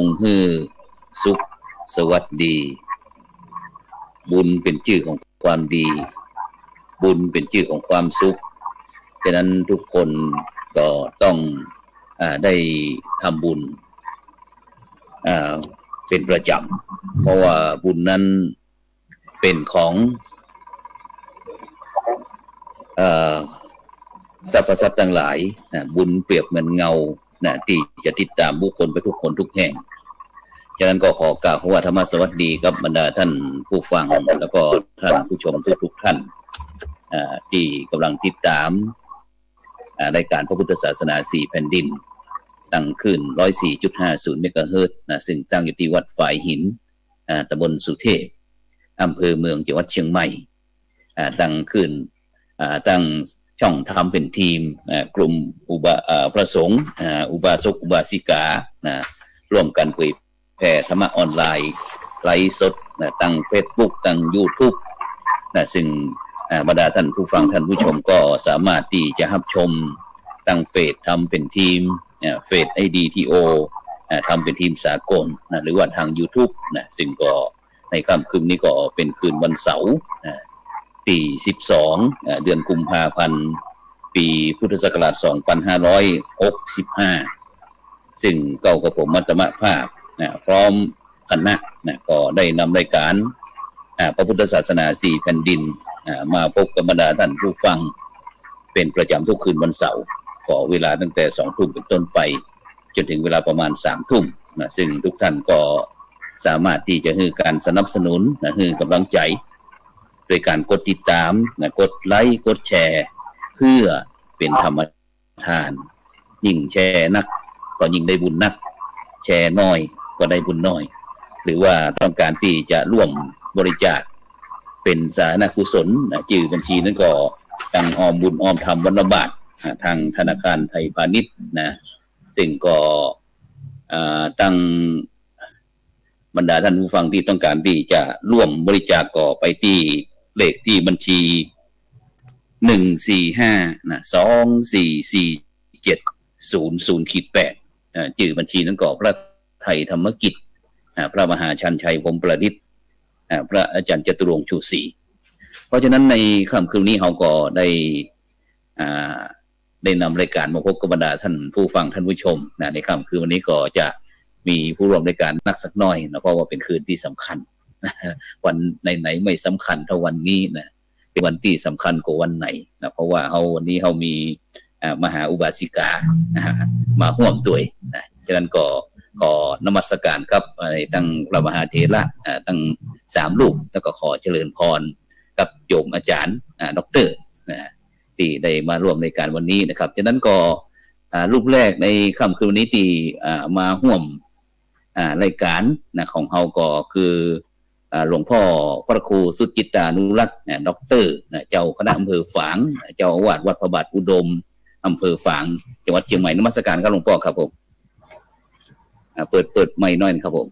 งฮือสุขสวัสดีบุญเป็นชื่อของความดีบุญเป็นชื่อของความสุขฉะนั้นทุกคนก็ต้องได้ทำบุญเป็นประจำเพราะว่าบุญนั้นเป็นของสรรพสัตว์ทั้งหลายบุญเปรียบเหมือนเงาที่จะติดตามบุคคลไปทุกคนทุกแห่งฉะนั้นก็ขอกล่าวคำว่าธรรมสวัสดีกับบรรดาท่านผู้ฟังแล้วก็ท่านผู้ชมทุกท่านที่กำลังติดตามรายการพระพุทธศาสนา4แผ่นดินตั้งขึ้น 104.50 เมกะเฮิรตซ์ซึ่งตั้งอยู่ที่วัดฝายหินตำบลสุเทพอำเภอเมืองจังหวัดเชียงใหม่ตั้งขึ้นตั้งช่องทำเป็นทีมกลุ่มพระสงฆ์อุบาสกอุบาสิการ่วมกันเผยแผ่ธรรมะออนไลน์ไลฟ์สดตั้ง Facebook ตั้ง YouTube ซึ่งบรรดาท่านผู้ฟังท่านผู้ชมก็สามารถที่จะรับชมตั้งเฟซทำเป็นทีมเฟซ IDTO ทำเป็นทีมสากลหรือว่าทาง YouTube ซึ่งก็ในค่ำคืนนี้ก็เป็นคืนวันเสาร์ที่12เดือนกุมภาพันธ์ปีพุทธศักราช2565ซึ่งเก้ากับผมมัตตมภาพพร้อมคณะก็ได้นำรายการพระพุทธศาสนา4แผ่นดินมาพบกับบรรดาท่านผู้ฟังเป็นประจำทุกคืนวันเสาร์ก็เวลาตั้งแต่ 20:00 นเป็นต้นไปจนถึงเวลาประมาณ 3:00 นซึ่งทุกท่านก็สามารถที่จะให้การสนับสนุนให้กำลังใจโดยการกดติดตามกดไลค์กดแชร์เพื่อเป็นธรรมทานยิ่งแชร์นักก็ยิ่งได้บุญนักแชร์น้อยก็ได้บุญน้อยหรือว่าต้องการที่จะร่วมบริจาคเป็นสาธารณกุศลชื่อบัญชีนั้นก็ตั้งออมบุญออมธรรมวันละบาททางธนาคารไทยพาณิชย์ซึ่งก็ตั้งบรรดาท่านผู้ฟังที่ต้องการที่จะร่วมบริจาคก็ไปที่เลขที่บัญชี145244700-8ชื่อบัญชีนั้นก็พระไทยธรรมกิจพระมหาชันชัยพรหมประดิษฐ์พระอาจารย์จตุรงค์ชูศรีเพราะฉะนั้นในค่ำคืนนี้เราก็ได้นำรายการมาพบกับบรรดาท่านผู้ฟังท่านผู้ชมในค่ำคืนวันนี้ก็จะมีผู้ร่วมรายการนักสักน้อยเพราะว่าเป็นคืนที่สำคัญวันไหนๆไม่สำคัญเท่าวันนี้เป็นวันที่สำคัญกว่าวันไหนเพราะว่าวันนี้เรามีมหาอุบาสิกามาร่วมด้วยฉะนั้นก็ขอนมัสการครับตั้งพระมหาเถระตั้ง3รูปแล้วก็ขอเจริญพรกับโยมอาจารย์ดร.ที่ได้มาร่วมในการวันนี้นะครับฉะนั้นก็รูปแรกในค่ำคืนวันนี้ที่มาร่วมรายการของเฮาก็คือหลวงพ่อพระครูสุจิตานุรักษ์ดร.เจ้าคณะอำเภอฝางเจ้าอาวาสวัดพระบาทอุดมอำเภอฝางจังหวัดเชียงใหม่นมัสการครับหลวงพ่อครับผมเปิดไมค์หน่อยครับผม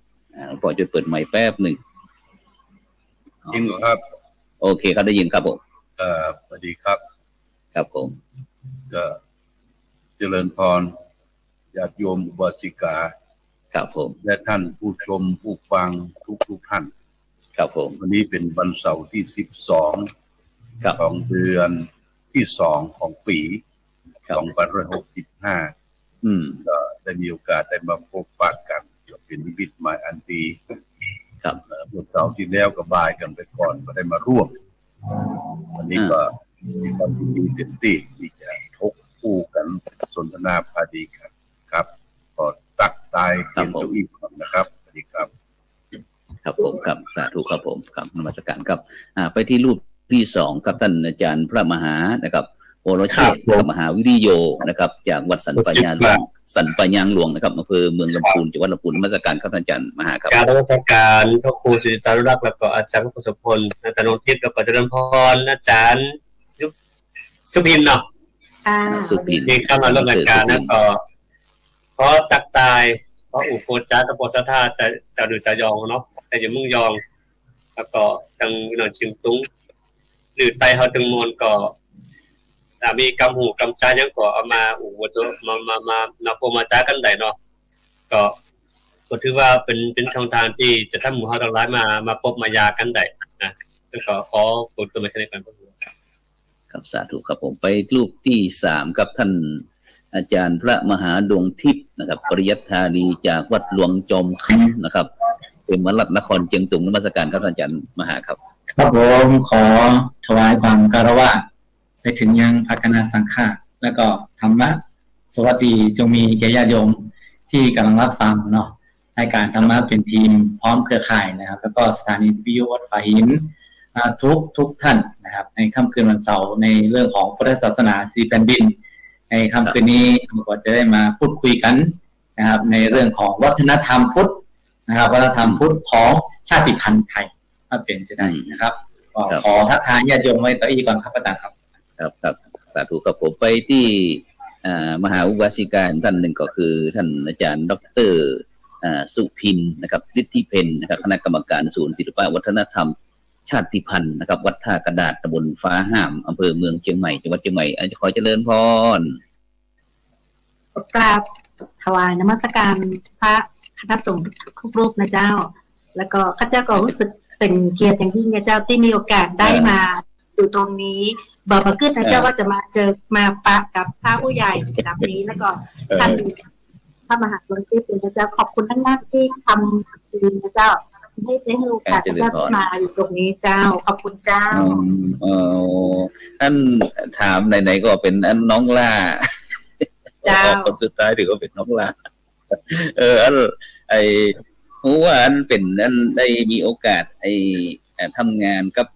หลวงพ่อจะเปิดไมค์แป๊บหนึ่งยินเหรอครับโอเคครับได้ยินครับผมสวัสดีครับครับผมก็เจริญพรญาติโยมอุบาสิกาครับผมและท่านผู้ชมผู้ฟังทุกท่านครับผมวันนี้เป็นวันเสาร์ที่12ของเดือนที่2ของปี2565ก็ได้มีโอกาสได้มาพบปะกันเป็นนิมิตหมายอันดีครับวันเสาร์ที่แล้วก็บ่ายกันไปก่อนก็ได้มาร่วมวันนี้ก็มีความยินดีเต็มที่จะทบคู่กันสนทนาพาดีกันครับก็ตักตายเตรียมเก้าอี้ก่อนนะครับสวัสดีครับครับผมครับสาธุครับผมครับนมัสการครับไปที่รูปที่2ครับท่านอาจารย์พระมหานะครับโอรเชษฐ์มหาวิริโยนะครับจากวัดสันปัญญาหลวงสันปัญญางหลวงนะครับอำเภอเมืองลำพูนจังหวัดลำพูนนมัสการครับอาจารย์มหาครับการนมัสการพระครูสุจิตานุรักษ์แล้วก็อาจารย์พระสุพลอาจารย์นนทิพย์แล้วก็เจริญพรอาจารย์สุพินเนาะสุพินที่เข้ามาร่วมรายการนะก็ขอตักตายขออุปโภจาตะโพสธาจะดูจะยองเนาะแต่อยู่มึงยองแล้วก็ทางหน่อยชิงตุ้งหรือไตเฮาถึงมวลก็มีกำหูกำใจยังก็เอามาอุปโภมาโพมาจากันได้เนาะก็ ก็ถือว่าเป็นช่องทางที่จะทำหมู่เฮาทั้งหลายมาพบมายากันได้นะแล้วก็ขอพูดตัวมาใช้ในการพูดครับสาธุครับผมไปรูปที่3กับท่านอาจารย์พระมหาดวงทิพย์นะครับปริยัติธานีจากวัดหลวงจอมคำนะครับเป็นมรัตนครเชียงตุงนมัสการครับอาจารย์มหาครับครับผมขอถวายความกรวะไปถึงยังภาคณะสังฆะและก็ธรรมะสวัสดีจงมีแก่ญาติโยมที่กำลังรับฟังเนาะรายการธรรมะเป็นทีมพร้อมเครือข่ายนะครับแล้วก็สถานีวิทยุวัดฝาหินทุกท่านนะครับในค่ำคืนวันเสาร์ในเรื่องของพุทธศาสนาสีแผ่นดินในค่ำคืนนี้เราก็จะได้มาพูดคุยกันนะครับในเรื่องของวัฒนธรรมพุทธนะครับวัฒนธรรมพุทธของชาติพันธุ์ไทยถ้าเป็นจะได้นะครับขอทักทายญาติโยมไว้ต่ออีกก่อนครับอาจารย์ครับครับสาธุครับผมไปที่มหาอุบาสิกาท่านหนึ่งก็คือท่านอาจารย์ดร.สุพินนะครับฤทธิเพนนะครับคณะกรรมการศูนย์ศิลปวัฒนธรรมชาติพันธุ์นะครับวัดท่ากระดาษตำบลฟ้าห้ามอำเภอเมืองเชียงใหม่จังหวัดเชียงใหม่ขอเจริญพรกราบถวายนมัสการพระคณะสงฆ์ทุกรูปนะเจ้าแล้วก็ข้าเจ้าก็รู้สึกเป็นเกียรติอย่างยิ่งนะเจ้าที่มีโอกาสได้มาอยู่ตรงนี้บอกมาขึ้นนะเจ้าว่าจะมาเจอมาปะกับพระผู้ใหญ่แบบนี้แล้วก็ท่านพระมหาดวงทิพย์นะเจ้าขอบคุณมากๆที่ทำดีนะเจ้าให้โอกาสเจ้ามาอยู่ตรงนี้เจ้าขอบคุณเจ้าท่านถามไหนๆก็เป็นอันน้องล่าคนสุดท้ายถือว่าเป็นน้องล่ารู้ว่าอันเป็นอันได้มีโอกาสทำงานกับ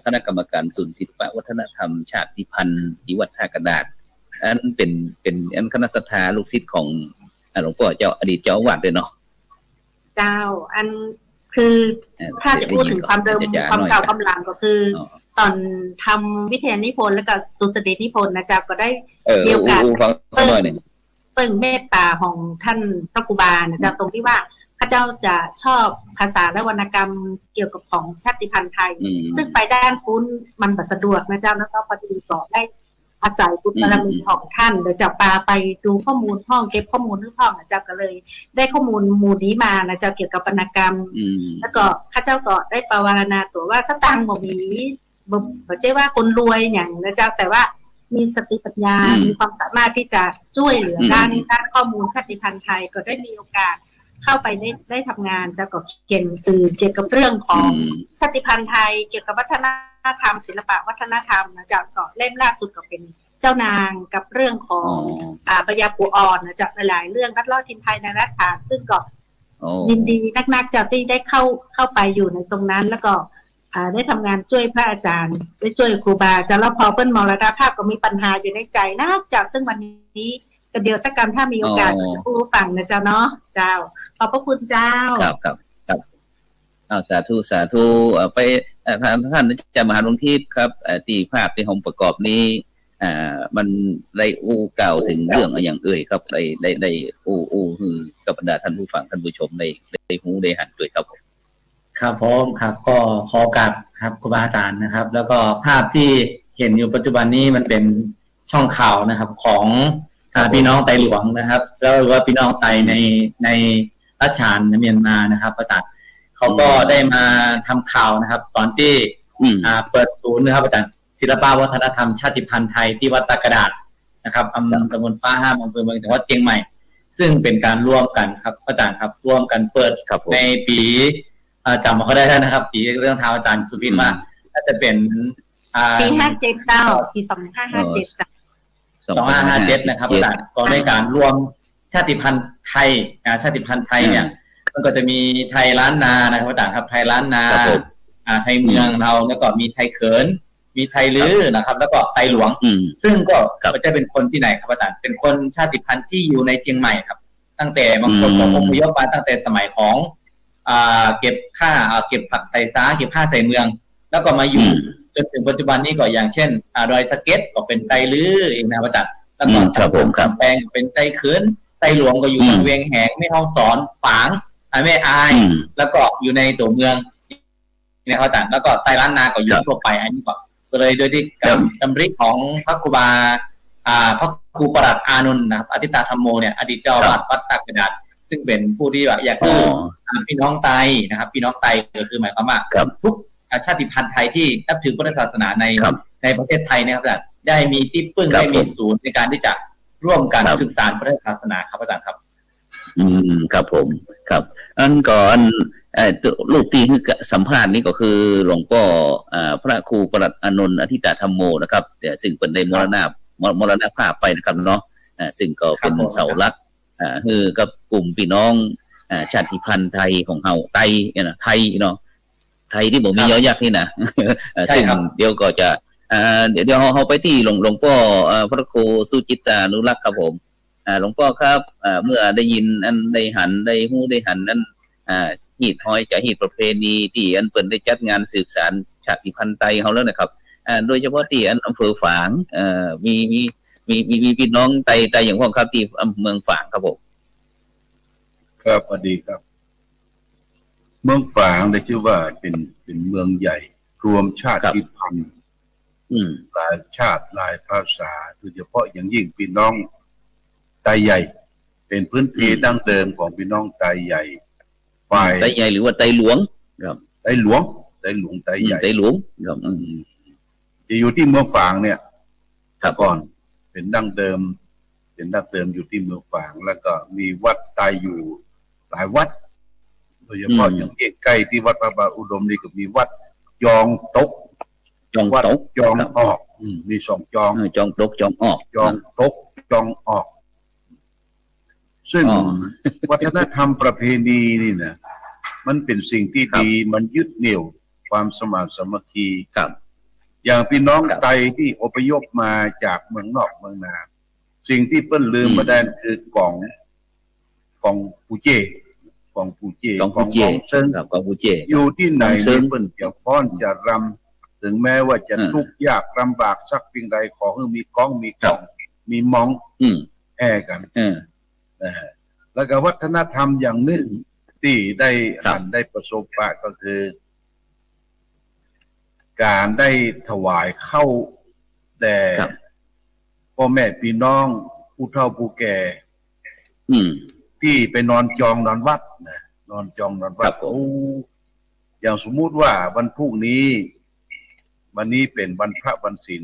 คณะกรรมการศูนย์ศิลปวัฒนธรรมชาติพันธุ์ที่วัดท่ากระดาษอันเป็นอันคณะสัตยาลูกศิษย์ของหลวงพ่อเจ้าอดีตเจ้าอาวาสเลยเนาะเจ้าอันคือถ้าจะพูดถึงความเดิมความเก่ากำลังก็คือตอนทำวิทยานิพนธ์แล้วก็ตุสตินิพนธ์นะจ๊ะก็ได้มีโอกาสเปิ่งเมตตาของท่านพระครูบานะจ๊ะตรงที่ว่าข้าเจ้าจะชอบภาษาและวรรณกรรมเกี่ยวกับของชาติพันธุ์ไทยซึ่งไปด้านพุ้นมันบัสะดวกนะจ๊ะแล้วก็พอดีต่อได้อาศัยบุญบารมีของท่านเดี๋ยวจะปาไปดูข้อมูลห้องเก็บข้อมูลห้องนะจ๊ะก็เลยได้ข้อมูลมูลนี้มานะจ๊ะเกี่ยวกับวรรณกรรมแล้วก็ข้าเจ้าก็ได้ปวารณาตัวว่าสตังค์บ่มีบ่ใช่ว่าคนรวยอย่างนะจ๊ะแต่ว่ามีสติปัญญามีความสามารถที่จะช่วยเหลือด้านข้อมูลชาติพันธุ์ไทยก็ได้มีโอกาสเข้าไปได้ทำงานจะก็เขียนสื่อเกี่ยวกับเรื่องของชาติพันธุ์ไทยเกี่ยวกับวัฒนธรรมศิลปะวัฒนธรรมนะจ๊ะก็เล่มล่าสุดก็เป็นเจ้านางกับเรื่องของพญาปูอ่อนนะจ๊ะหลายๆเรื่องรัดลอดทินไทยในราชาซึ่งก็ยินดีนักๆจะที่ได้เข้าไปอยู่ในตรงนั้นแล้วก็ได้ทำงานช่วยพระอาจารย์ได้ช่วยครูบาอาจารย์แล้วพอเปิ้ลมรณภาพก็มีปัญหาอยู่ในใจนะจากซึ่งวันนี้ก็เดี๋ยวสักกันถ้ามีโอกาสจะพูดฟังนะเจ้าเนาะเจ้าขอบพระคุณเจ้าครับสาธุไปท่านอาจารย์มหาดวงทิพย์ครับที่ภาพที่ผมประกอบนี้มันได้กล่าวถึงเรื่องอย่างครับได้คือกับบรรดาท่านผู้ฟังท่านผู้ชมได้หูได้หันด้วยครับครับผมครับก็ขอโอกาสครับครูบาอาจารย์นะครับแล้วก็ภาพที่เห็นอยู่ปัจจุบันนี้มันเป็นช่องข่าวนะครับของพี่น้องไตหลวงนะครับแล้วว่าพี่น้องไตในรัชฉานเมียนมานะครับอาจารย์เขาก็ได้มาทำข่าวนะครับตอนที่เปิดศูนย์นะครับอาจารย์ศิลปวัฒนธรรมชาติพันธุ์ไทยที่วัดตากระดาษนะครับตำบลฟ้าห้ามอำเภอเมืองจังหวัดเชียงใหม่ซึ่งเป็นการร่วมกันครับอาจารย์ครับร่วมกันเปิดในปีจำมาเขาได้แล้วนะครับปีเรื่องท้าวอาจารย์สุพินมาน่าจะเป็นปี57เจ้าปี2557จ้ะ2557นะครับอาจารย์ก็ในการรวมชาติพันธุ์ไทยชาติพันธุ์ไทยเนี่ยมันก็จะมีไทยล้านนานะครับอาจารย์ครับไทยล้านนาไทยเมืองเราแล้วก็มีไทยเขินมีไทยลื้อนะครับแล้วก็ไทยหลวงซึ่งก็จะเป็นคนที่ไหนครับอาจารย์เป็นคนชาติพันธุ์ที่อยู่ในเชียงใหม่ครับตั้งแต่บางคนก็อพยพมาตั้งแต่สมัยของเก็บผักใส่ซ้าเก็บผ้าใส่เมืองแล้วก็มาอยู่จนถึงปัจจุบันนี้ก็อย่างเช่นดอยสะเก็ดก็เป็นไทยลื้อเองนะอาจารย์แล้วก็กำแพงเป็นไทยเขินไทยหลวงก็อยู่บริเวณแหงแม่ฮ่องสอนฝางแม่อายแล้วก็อยู่ในตัวเมืองนะครับอาจารย์แล้วก็ไทยล้านนาก็อยู่ทั่วไปอันนี้ก็เลยโดยที่ดำริของพระครูบาพระครูประหลัดอานนท์นะครับอธิตาธรรมโมเนี่ยอดีตเจ้าอาวาสวัดตากระดาษ ซึ่งเป็นผู้ที่แบบอยากคือพี่น้องไตนะครับพี่น้องไตก็คือหมายความว่าทุกชาติพันธุ์ไทยที่นับถือพุทธศาสนาในประเทศไทยนะครับอาจารย์ได้มีที่พึ่งได้มีศูนย์ในการที่จะร่วมกันสืบสานพุทธศาสนาครับอาจารย์ครับครับผมครับอันก่อนลูกตีคือสัมภาษณ์นี้ก็คือหลวงพ่อพระครูประหลัดอานนท์อธิตาธรรมโมนะครับซึ่งเป็นได้มรณภาพไปนะครับเนาะซึ่งก็เป็นเสาหลักคือกับกลุ่มพี่น้องชาติพันธุ์ไทยของเฮาไทยนะไทยเนาะไทยที่บอกมีย่อยักษ์นี่นะซึ่งเดี๋ยวก็จะเดี๋ยวเราไปที่หลวงพ่อพระครูสุจิตานุรักษ์ครับผมหลวงพ่อครับเมื่อได้ยินอันได้หันได้หู้ได้หันนั้นหีดห้อยจากหีดประเพณีที่อันเปิดได้จัดงานสืบสานชาติพันธุ์ไทยเขาแล้วนะครับโดยเฉพาะที่อันอำเภอฝางมีพี่น้องไตอย่างพ่อครับที่เมืองฝางครับผมครับสวัสดีครับเมืองฝางได้ชื่อว่าเป็นเมืองใหญ่รวมชาติพันธุ์หลายชาติหลายภาษาโดยเฉพาะอย่างยิ่งพี่น้องไตใหญ่เป็นพื้นที่ดั้งเดิมของพี่น้องไตใหญ่ฝ่ายไตใหญ่หรือว่าไตหลวงครับไตหลวงไตใหญ่ไตหลวงครับจะอยู่ที่เมืองฝางเนี่ยก่อนเป็นดั้งเดิมอยู่ที่เมืองฝางแล้วก็มีวัดไตอยู่หลายวัดโดยเฉพาะอย่างใกล้ที่วัดพระบาทอุดมนี่ก็มีวัดยองตกวัดยองออกมี2จองตกจองออกจองตกจองออกซึ่งวัฒนธรรมประเพณีนี่นะมันเป็นสิ่งที่ดีมันยึดเหนี่ยวความสมานสามัคคีอย่างพี่น้องไทยที่อพยพมาจากเมืองนอกเมืองนาสิ่งที่เปิ้นลืมมาได้คือกองปูเจของเซิงกองปูเจอยู่ที่ไหนเปิ้นจะฟ้อนจะรำถึงแม้ว่าจะทุกข์ยากลำบากสักเพียงใดขอให้มีกองมีมองแอกันแล้วก็วัฒนธรรมอย่างหนึ่งที่ได้ประสบปะก็คือการได้ถวายเข้าแด่พ่อแม่พี่น้องผู้เฒ่าผู้แก่ที่ไปนอนจองนอนวัดนะนอนจองนอนวัดอย่างสมมุติว่าวันพรุ่งนี้วันนี้เป็นวันพระวันศีล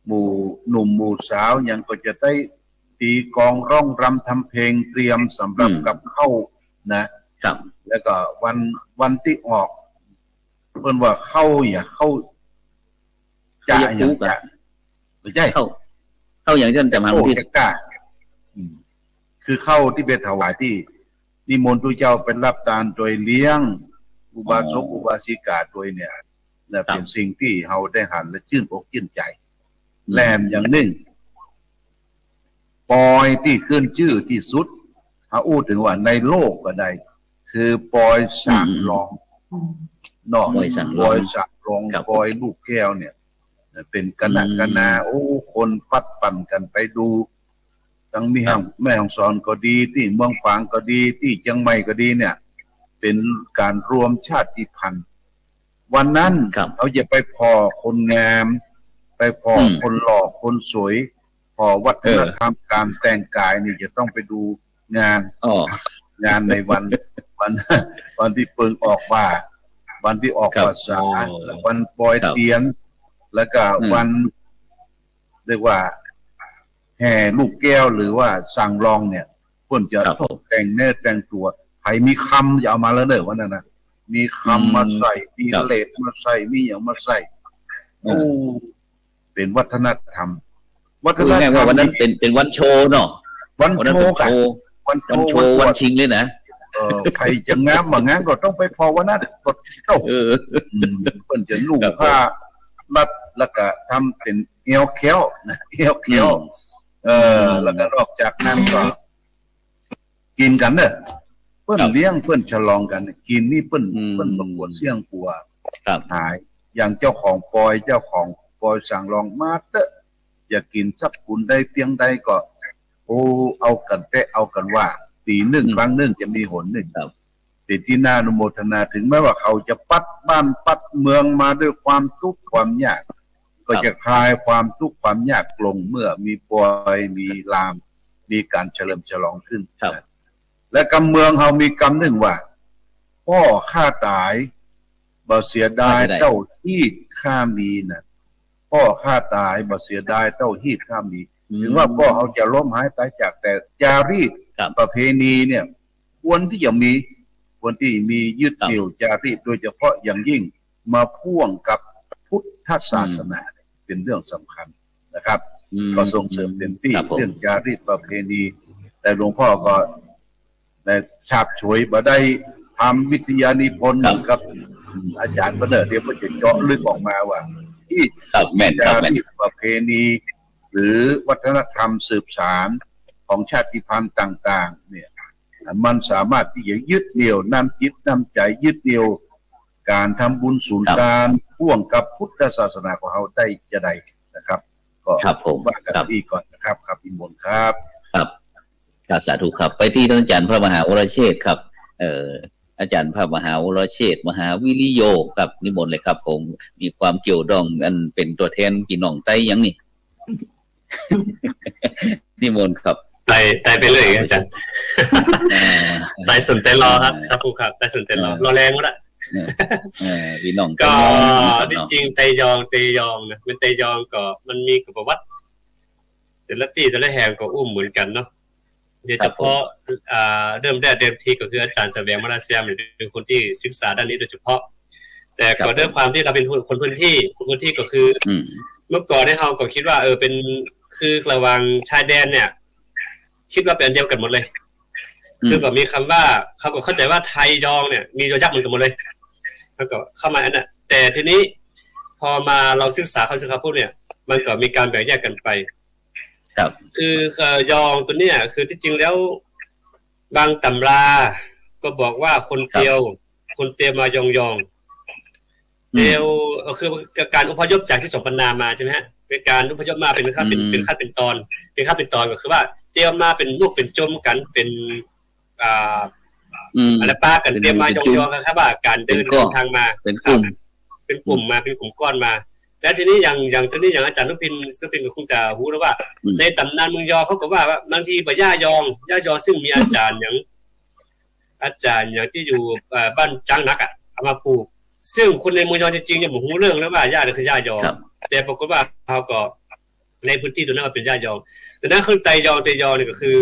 หมู่หนุ่มหมู่สาวยังก็จะได้ตีกองร้องรำทำเพลงเตรียมสำหรับกับเข้านะครับแล้วก็วันที่ออกเพิ่นว่าเข้าอย่าเข้าจะอย่างจะไม่ใช่เข้าอย่างเช่นแต่มาที่กล้าคือเข้าที่เป็นถวายที่นิมนต์พระเจ้าเป็นรับทานโดยเลี้ยงอุบาสกอุบาสิกาโดยเนี่ยเป็นสิ่งที่เฮาได้หันและชื่นอกชื่นใจแลมอย่างหนึ่งปอยที่ขึ้นชื่อที่สุดเขาอู้ถึงว่าในโลกก็ได้คือปอยสังรองนอกปอยสังรองปอยลูกแก้วเนี่ยเป็นคณะโอ้คนปัดปั่นกันไปดูทั้งมีแม่ฮ่องสอนก็ดีที่เมืองฝางก็ดีที่เชียงใหม่ก็ดีเนี่ยเป็นการรวมชาติพันธุ์วันนั้นเขาจะไปพอคนงามไปพอคนหล่อคนสวยพอวัฒนธรรมการแต่งกายนี่จะต้องไปดูงานในวันที่เปิงออกว่าวันที่ออกภาษาวันปอยเตียนแล้วก็วันเรียกว่าแห่ลูกแก้วหรือว่าสั่งรองเนี่ยเพิ่นจะแต่งเนื้อแต่งตัวใครมีคำอย่าเอามาแล้วเด้อวันนั้นนะมีคำมาใส่มีเลดมาใส่มีอย่างมาใส่เป็นวัฒนธรรมวันนั้นเป็นวันโชว์เนาะวันโชว์กันวันโชว์วันชิงเลยนะใครจะงามมางามก็ต้องไปพอวันนั้นก็เพิ่นจะนุ่งผ้ารัดแล้วก็ทำเป็นเอวเขียวนะเอวเขียวแล้วก็นอกจากนั้นก็กินกันเนอะเพิ่นเลี้ยงเพิ่นฉลองกันกินนี่เพิ่นประกวดเสี่ยงปัวหายอย่างเจ้าของปอยสั่งลองมาเตอะอย่ากินสักคุณได้เพียงใดก็เอากันว่าตีหนึ่งครั้งหนึ่งจะมีหนหนึ่งติดที่น่าอนุโมทนาถึงแม้ว่าเขาจะปัดบ้านปัดเมืองมาด้วยความทุกข์ความยากก็จะคลายความทุกข์ความยากลงเมื่อมีปอยมีลามมีการเฉลิมฉลองขึ้น และกำเมืองเฮามีกำหนึ่งว่าพ่อข้าตายบ่เสียดายเต้าฮีดข้ามีนะพ่อข้าตายบ่เสียดายเต้าฮีดข้ามีถึงว่าพ่อเขาจะล้มหายตายจากแต่จารีตประเพณีเนี่ยควรที่จะมียึดเหนี่ยวจารีตโดยเฉพาะอย่างยิ่งมาพ่วงกับพุทธศาสนาเป็นเรื่องสำคัญนะครับก็ส่งเสริมเต็มที่เรื่องจารีตประเพณีแต่หลวงพ่อก็ฉาบฉวยบ่ได้ทำวิทยานิพนธ์กับอาจารย์ประเดิดเดี๋ยวมันจะเจาะลึกออกมาว่าที่จารีตประเพณีหรือวัฒนธรรมสืบสานของชาติพันธุ์ต่างๆเนี่ยมันสามารถที่จะยึดเหนี่ยวนำจิตนำใจยึดเหนี่ยวการทำบุญศูนย์การพ่วงกับพุทธศาสนาของเราได้จะได้นะครับก็ว่ากันดีก่อนนะครับครับอิมนครับครับสาธุครับไปที่ท่านอาจารย์พระมหาวรเชษฐ์ครับอาจารย์พระมหาวรเชษฐ์มหาวิริโยครับนิมนต์เลยครับผมมีความเกี่ยวดองอันเป็นตัวแทนพี่น้องไต้ยังนี่ นิมนต์ครับไต่ไปเลยอาจารย์ไต่สนใจรอครับครูครับไต่สนใจรอแรงก็ได้พี่น้องก็จริงๆไตยองนะเป็นไตยองก็มันมีกับประวัติแต่ละที่แต่ละแห่งก็อุ้มเหมือนกันเนาะโดยเฉพาะเริ่มแรกเดิมทีก็คืออาจารย์แสวงมาเลเซียเป็นคนที่ศึกษาด้านนี้โดยเฉพาะแต่ก็ด้วยความที่เราเป็นคนพื้นที่ก็คือเมื่อก่อนเนี่ยเราก็คิดว่าเป็นคือระหว่างชายแดนเนี่ยคิดว่าเป็นอันเดียวกันหมดเลยคือก็มีคำว่าเขาก็เข้าใจว่าไทยยองเนี่ยมียอยักษ์เหมือนกันหมดเลยแล้วก็เข้ามาอันนั้นแต่ทีนี้พอมาเราศึกษาคำพูดเนี่ยมันก็มีการแบ่งแยกกันไปครับคือยองตัวเนี้ยคือที่จริงแล้วบางตำราก็บอกว่าคนเตียวมายองเตียวคือการอพยพจากที่สมปนามาใช่ไหมฮะเป็นการอพยพมาเป็นขั้นเป็นตอนก็คือว่าเตียวมาเป็นลูกเป็นจมกันเป็นอะไรป้ากันเตียวมายองครับว่าการเดินทางมาเป็นกลุ่มมาเป็นกลุ่มก้อนมาแล้วทีนี้อย่างตัวนี้อย่างอาจารย์นุพินก็คงจะรู้แล้วว่าในตำนานเมืองยอเขาก็ว่าบางทีบ่ย่ายองซึ่งมีอาจารย์อย่างที่อยู่บ้านจังนักเอามาปลูกซึ่งคนในเมืองยอจริงๆเนี่ยผมรู้เรื่องแล้วว่าย่าเนี่ยคือย่ายองแต่ปรากฏว่าเขาก็ในพื้นที่ตัวนั้นเป็นย่ายองแต่นั้นคือไตยองเนี่ยก็คือ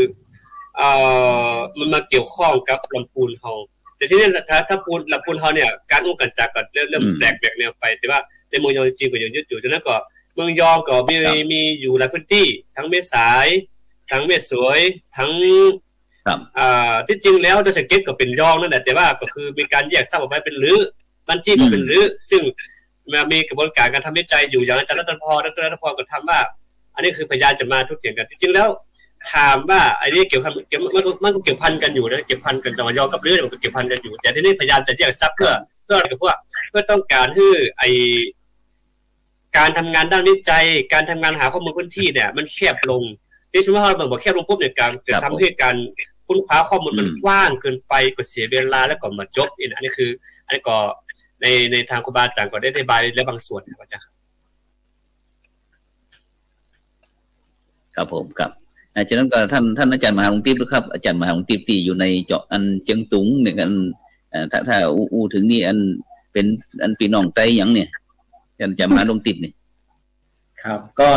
มันมาเกี่ยวข้องกับลำพูนเฮาแต่ที่นี่ถ้าลำพูนเฮาเนี่ยการอุ้มกันจากก็เริ่มแปลกแนวไปแต่ว่าในเมืองยองจริงๆก็ยังยึดอยู่ฉะนั้นก็เมืองยองก็มีอยู่หลายพื้นที่ทั้งแม่สายทั้งแม่สวยทั้งที่จริงแล้วโดยสังเกตก็เป็นยองนั่นแหละแต่ว่าก็คือมีการแยกทรัพย์ออกไปเป็นรื้อบัญชีก็เป็นรื้อซึ่งมีกระบวนการทำวิจัยอยู่อย่างอาจารย์รัตนพรก็ทำว่าอันนี้คือพยานจะมาทุกเถียงกันจริงๆแล้วถามว่าอันนี้เกี่ยวมันก็เกี่ยวพันกันอยู่นะเกี่ยวพันกันแต่ว่ายองกับรื้อมันก็เกี่ยวพันกันอยู่แต่ที่นี่พยานจะแยกทรัพย์เพื่อต้องการให้การทำงานด้านวิจัยการทำงานหาข้อมูลพื้นที่เนี่ยมันแคบลงที่สมมติว่าเราบอกแคบลงปุ๊บเนี่ยการจะทำให้การค้นคว้าข้อมูลมันกว้างเกินไปก็เสียเวลาแล้วก็มาจบอันนี้คืออันนี้ก็ในทางครูบาอาจารย์ก็ได้อธิบายและบางส่วนครับอาจารย์ครับผมครับฉะนั้นก็ท่านอาจารย์มหาหลวงติ๊บครับอาจารย์มหาหลวงติ๊บที่อยู่ในเจาะอันเจียงตุงเนี่ยกันถ้าอู้ถึงนี่อันเป็นอันพี่น้องไต้ยังเนี่ยจะมาลงติดนี่ครับก็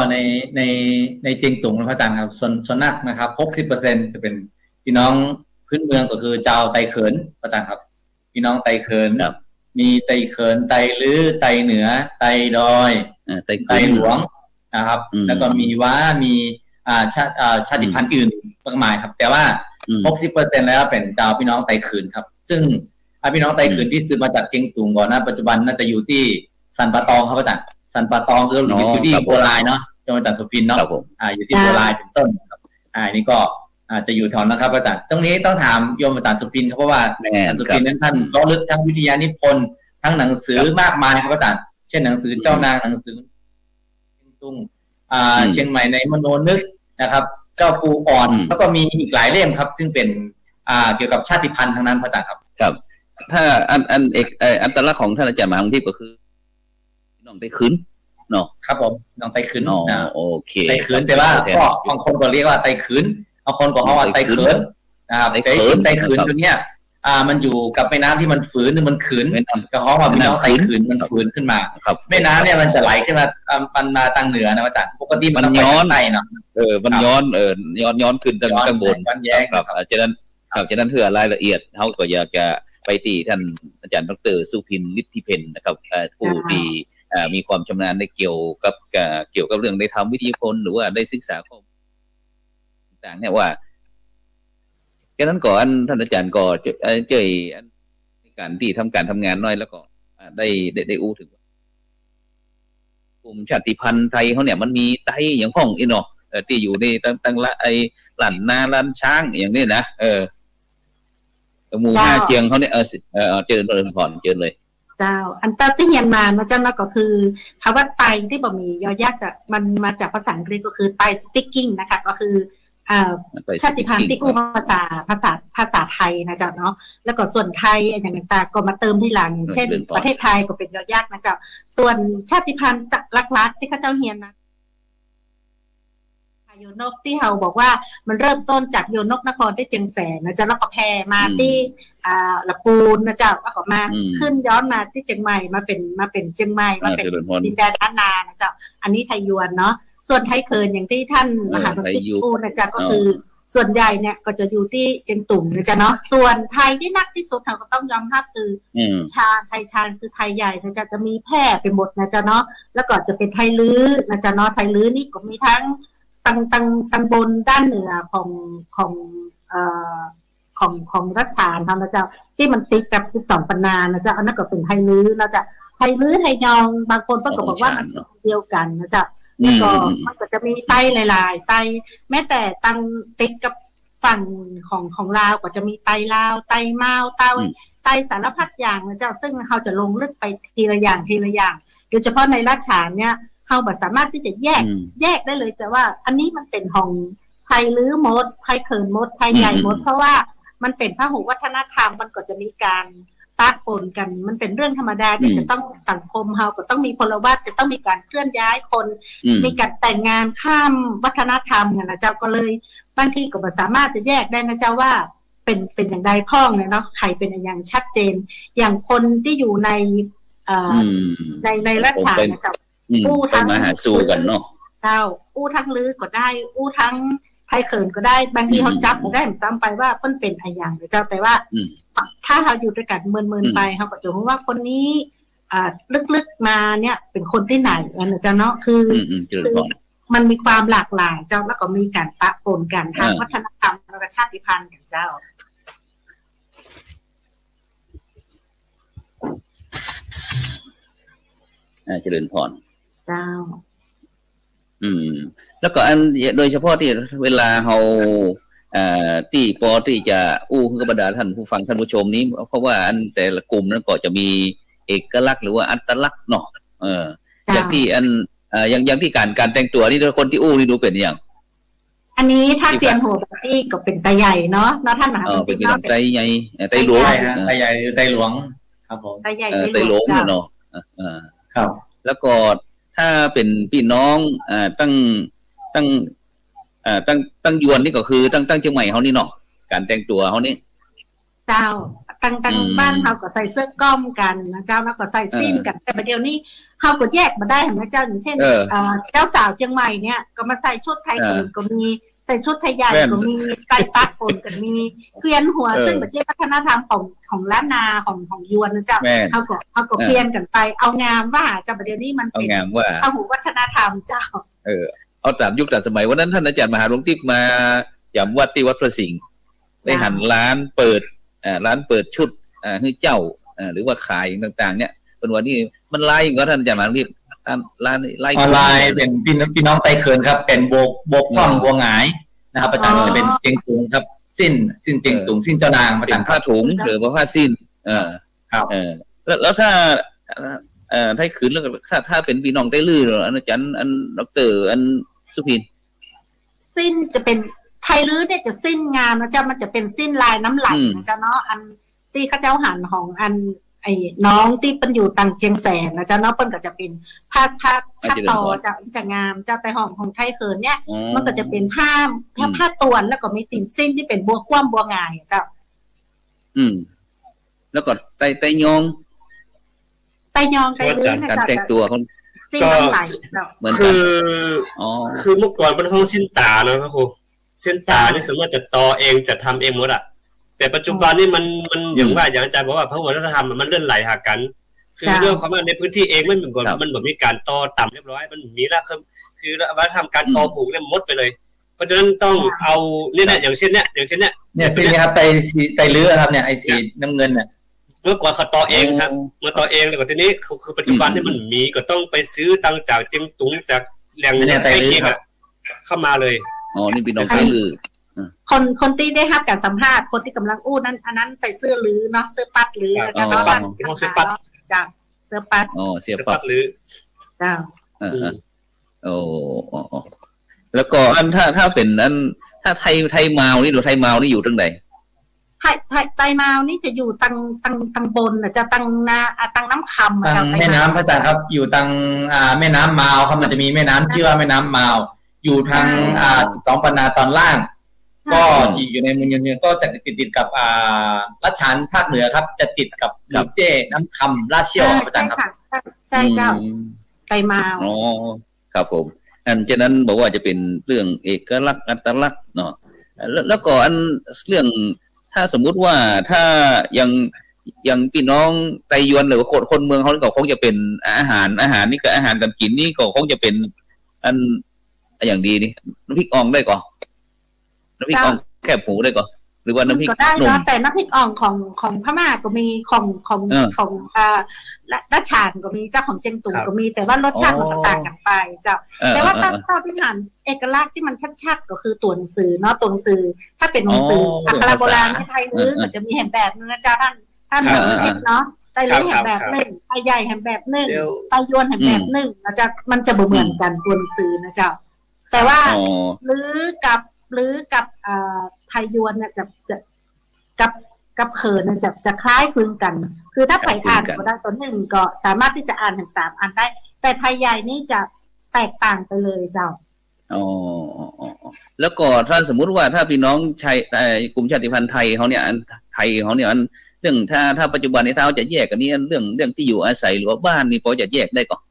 ในเจียงตุงนะพระอาจารย์ครับส่วนนักนะครับ60%จะเป็นพี่น้องพื้นเมืองก็คือเจ้าไตเขินพระอาจารย์ครับพี่น้องไตเขินมีไตเขินไตลื้อไตเหนือไตดอยไตหลวงนะครับแล้วก็มีว้ามีชาติพันธุ์อื่นมากมายครับแต่ว่า60%แล้วเป็นเจ้าพี่น้องไตเขินครับซึ่งพี่น้องไตเขินที่ซื้อมาจากเจียงตุงก่อนนะปัจจุบันน่าจะอยู่ที่สันปะตองครับอาจารย์สันปะตองคืออยู่ที่โบราณเนาะจังหวัดสุพรรณเนาะอยู่ที่โบราณเป็นต้นครับนี่ก็จะอยู่แถวนะครับอาจารย์ตรงนี้ต้องถามโยมอาจารย์สุพรรณครับเพราะว่าอาจารย์สุพรรณนั้นท่านก็ลึกทั้งวิทยานิพนธ์ทั้งหนังสือมากมายครับอาจารย์เช่นหนังสือเจ้านางหนังสือตุ้งเชียงใหม่ในมโนนึกนะครับเจ้าปูอ่อนแล้วก็มีอีกหลายเล่มครับซึ่งเป็นเกี่ยวกับชาติพันธุ์ทั้งนั้นอาจารย์ครับครับถ้าอัตลักษณ์ของท่านอาจารย์มหาหลวงทิพย์ก็คือน้องไตขืนเนาะครับผมน้องไตขืนโอเคไตขืนแต่ว่าก็บางคนก็เรียกว่าไตขืนบางคนก็เขาว่าไตเขิน นะครับไต้ขืนตัวเนี้ยมันอยู่กับแม่น้ำที่มันฝืนหรือมันขืนก็เพราะว่าพี่น้องไต้ขืนมันฝืนขึ้นมาแม่น้ำเนี่ยมันจะไหลขึ้นมามันมาทางเหนือนะอาจารย์ปกติมันย้อนไปเนาะมันย้อนขึ้นทางบนครับฉะนั้นเพื่อรายละเอียดเขาก็อยากจะไปตีท่านอาจารย์ดร.สุพิน ฤทธิเพ็ญนะครับผู้ที่มีความชำนาญในเกี่ยวกับเรื่องได้ทำวิทยาพลหรือว่าได้ศึกษาข้อมูลต่างๆเนี่ยว่าฉะนั้นก่อนท่านอาจารย์ก็เจอในการที่ทำการทำงานน้อยแล้วก็ได้อู้ถึงกลุ่มชาติพันธุ์ไทยเขาเนี่ยมันมีไทยอย่างพ้องอีเนาะที่อยู่ในตั้งละไอ้หลั่นนาหลั่นช้างอย่างนี้นะหมู่ห้าเจียงเขาเนี่ยเจริญพรเจริญเลยเจ้าอันเตอร์ที่เรียนมาเจ้าก็คือคำว่าไตที่บ่มียอยักษ์มันมาจากภาษาอังกฤษก็คือไต speaking นะคะก็คือชาติพันธุ์ที่กู้ภาษาไทยนะเจ้าเนาะแล้วก็ส่วนไทยอย่างต่างๆก็มาเติมที่หลังเช่นประเทศไทยก็เป็นยอยักษ์นะเจ้าส่วนชาติพันธุ์ลักๆที่ข้าเจ้าเรียนนะโยนกที่เขาบอกว่ามันเริ่มต้นจากโยนกนครที่เจียงแสนนะเจ้าแล้วก็แพร่มาที่ละปูนนะเจ้าแล้วก็มาขึ้นย้อนมาที่เชียงใหม่มาเป็นเชียงใหม่มาเป็นดินแดนล้านนานะเจ้าอันนี้ไทยยวนเนาะส่วนไทยเคินอย่างที่ท่านมหาบัณฑิตพูดนะเจ้าก็คือส่วนใหญ่เนี่ยก็จะอยู่ที่เจียงตุ่มนะเจ้าเนาะส่วนไทยที่นักที่สุดเราก็ต้องยอมรับคือชาไทยชาคือไทยใหญ่นะเจ้าจะมีแพร่ไปหมดนะเจ้าเนาะแล้วก็จะเป็นไทยลื้อนะเจ้าเนาะไทยลื้อนี่ก็มีทั้งตังบนด้านเหนือของรัชฉานนะเจ้าที่มันติดกับ12 ปันนานะเจ้าอันนั้นก็เป็นไทยลื้อนะเจ้าไทยลื้อไทยยองบางคนก็บอกว่ามันเดียวกันนะเจ้าแล้วก็มันก็จะมีไต้หลายๆไต้แม้แต่ตังติดกับฝั่งของลาวก็จะมีไต้ลาวไต้เมาไต้สารพัดอย่างนะเจ้าซึ่งเขาจะลงลึกไปทีละอย่างโดยเฉพาะในรัชฉานเนี่ยเขาสามารถที่จะแยกได้เลยแต่ว่าอันนี้มันเป็นของไทยลื้อมดไทยเขินมดไทยใหญ่มดเพราะว่ามันเป็นพหุวัฒนธรรมมันก็จะมีการปะปนกันมันเป็นเรื่องธรรมดาที่จะต้องสังคมเขาก็ต้องมีพลวัตจะต้องมีการเคลื่อนย้ายคนมีการแต่งงานข้ามวัฒนธรรมนะเจ้าก็เลยบางทีก็สามารถจะแยกได้นะเจ้าว่าเป็นอย่างใดพ้องเนาะใครเป็นอย่างชัดเจนอย่างคนที่อยู่ในรัชฉานนะเจ้าอู้ทั้งมาหาสู้กันเนาะเจ้าอู้ทั้งลื้อก็ได้อู้ทั้งไทยเขินก็ได้บางทีเขาจับได้ซ้ำไปว่าเพิ่นเป็นอะไรอย่างเจ้าแต่ว่าถ้าเราอยู่ด้วยกันเมินไปเขาก็จะรู้ว่าคนนี้ลึกๆมาเนี่ยเป็นคนที่ไหนนะเจ้าเนาะคือมันมีความหลากหลายเจ้าแล้วก็มีการปะปนกันทางวัฒนธรรมและชาติพันธุ์กันเจ้าเจริญพรเจ้าแล้วก็อันโดยเฉพาะที่เวลาเราที่พอที่จะอู้คือบรรดาท่านผู้ฟังท่านผู้ชมนี้เพราะว่าอันแต่ละกลุ่มนั้นก็จะมีเอกลักษณ์หรือว่าอัตลักษณ์เนาะอย่างที่อย่างที่การแต่งตัวนี่คนที่อู้นี่ดูเป็นอย่างอันนี้ถ้าเตียนหัวแบบนี้ก็เป็นไตใหญ่เนาะแล้วท่านมหาเป็นไตใหญ่ไตหลวงไตใหญ่หรือไตหลวงครับผมไตใหญ่ไตหลวงเนาะครับแล้วก็ถ้าเป็นพี่น้องตั้งยวนนี่ก็คือตั้งเชียงใหม่เขานี่เนาะการแต่งตัวเขานี่เจ้าตั้งบ้านเขาก็ใส่เสื้อก้อมกันนะเจ้าแล้วก็ใส่สิ้นกันแต่ประเดี๋ยวนี้เขาก็แยกมาได้นะเจ้าอย่างเช่นเจ้าสาวเชียงใหม่เนี่ยก็มาใส่ชุดไทยก็มีใส่ชุดไทยใหญ่ก็มีใส่ปักปนกันมีเกวียนหัวซึ่งเป็นวัฒนธรรมของล้านนาของยวนนะเจ้าเขาก็เกวียนกันไปเอางามว่าเจ้าประเดี๋ยวนี้มันเป็นเอาหูวัฒนธรรมเจ้าเอาตามยุคตามสมัยวันนั้นท่านอาจารย์มหาหลวงทิพย์มาจำวัดที่วัดพระสิงห์ได้หันร้านเปิดชุดให้เจ้าหรือว่าขายต่างๆเนี่ยเป็นวันนี้มันไล่ก็ท่านอาจารย์มหาหลวงทิพย์ร้านไล่ออนไลน์เป็นพี่น้องไต้เขินครับเป็นโบกคว่ำบัวหงายนะครับอาจารย์จะเป็นเจียงตุงครับสิ้นเจียงตุงสิ้นเจ้านางมาจากผ้าถุงหรือว่าผ้าสิ้นครับแล้วถ้าไทยขืนแล้วถ้าเป็นพี่น้องไต้ลื้ออาจารย์ดร.สุพินสิ้นจะเป็นไทยลื้อเนี่ยจะสิ้นงามนะเจ้ามันจะเป็นสิ้นลายน้ำไหลนะเจ้าเนาะอันที่ข้าเจ้าหันของอัน ไอ้น้องที่เป็นอยู่ตังเชียงแสนนะเจ้าน้องเปิ้นก็จะเป็นผ้าต่อจะงามเจ้าแต่ของไทยเขินเนี่ยมันก็จะเป็นผ้าตวนแล้วก็มีติ่นสิ้นที่เป็นบัวคว่ำบัวงายเจ้าแล้วก็ไตยองไตลื้อนะการแต่งตัวเขาก็เหมือนคือเมื่อก่อนเป็นห้องสิ้นตานะครับครูสิ้นตานี่สมมติจะต่อเองจะทำเองหมดอ่ะแต่ปัจจุบันนี่มันอย่างว่าอย่างอาจารย์บอกว่าพระวัฒนธรรมมันเลื่อนไหลหากันคือเรื่องของมันในพื้นที่เองมันเหมือนมีการต่อต่ำเรียบร้อยมันมีแล้วคือวัฒนธรรมการต่อผูกเนี่ยมดไปเลยเพราะฉะนั้นต้องเอาเนี่ยอย่างเช่นเนี่ยสีนี้ครับไตลื้อครับเนี่ยไอ้สีน้ำเงินเนี่ยเมื่อก่อนเขาต่อเองครับเมื่อต่อเองแต่ทีนี้คือปัจจุบันที่มันมีก็ต้องไปซื้อตังจากเจียงตุงจากแหล่งใกล้เคียงเข้ามาเลยนี่พี่น้องไตลื้อคนที่ได้รับการสัมภาษณ์คนที่กำลังอู้นั้นอันนั้นใส่เสื้อลือเนาะเสื้อปัดลือจะเสื้อปัดเสื้อปัดจ้าเสื้อปัดเสื้อปัดลือจ้าแล้วก็อันถ้าเป็นอันถ้าไทยมาวนี่หรือไทยมาวนี่อยู่ตรงไหนไทยมาวนี่จะอยู่ตังบนจะตังน้ำคำตังแม่น้ำพระอาจารย์ครับอยู่ตังแม่น้ำมาวครับมันจะมีแม่น้ำชื่อว่าแม่น้ำมาวอยู่ทาง12 ปนาตอนล่างก็ที่อยู่ในเมืองก็จะติดกับรัชฉานภาคเหนือครับจะติดกับเจ้น้ำคำราชเชี่ยวอาจารย์ครับใช่เจ้าไตมาวครับผมอันฉะนั้นบอกว่าจะเป็นเรื่องเอกลักษณ์อัตลักษณ์เนาะแล้วก็อันเรื่องถ้าสมมุติว่าถ้ายังพี่น้องไตยวนหรือคนเมืองเขาก็คงจะเป็นอาหารนี่ก็อาหารการกินนี่ก็คงจะเป็นอันอย่างดีนี่น้ำพริกอ่องได้ก่อนน้ำพริกอ่องแคบหมูได้ก่อนหรือว่าน้ำพริกก็ได้เนาะแต่น้ำพริกอ่องของพม่าก็มีของรัชฉานก็มีเจ้าของเจียงตุงก็มีแต่ว่ารสชาติมันต่างกันไปเจ้าแต่ว่าถ้าพิหารเอกลักษณ์ที่มันชัดๆก็คือตัวหนังสือเนาะตัวหนังสือถ้าเป็นหนังสืออักขระโบราณในไทยลื้อก็จะมีแห่งแบบนึงนะเจ้าท่านชิดเนาะไตลื้อแห่งแบบนึงไตใหญ่แห่งแบบนึงไตยวนแห่งแบบนึงนะเจ้ามันจะเหมือนกันตัวหนังสือนะเจ้าแต่ว่าลื้อกับไทยยวนเนี่ยจะกับเขินเนี่ยจะคล้ายคลึงกันคือถ้าไปอ่านก็ได้ตัวหนึ่งก็สามารถที่จะอ่านถึง3 อันได้แต่ไทยใหญ่นี่จะแตกต่างไปเลยเจ้าแล้วก็ถ้าสมมุติว่าถ้าพี่น้องชายกลุ่มชาติพันธุ์ไทยเขาเนี่ยเรื่องถ้าปัจจุบันนี้ถ้าเขาจะแยกกันนี่เรื่องที่อยู่อาศัยหรือว่าบ้านนี่พอจะแยกได้ก่อน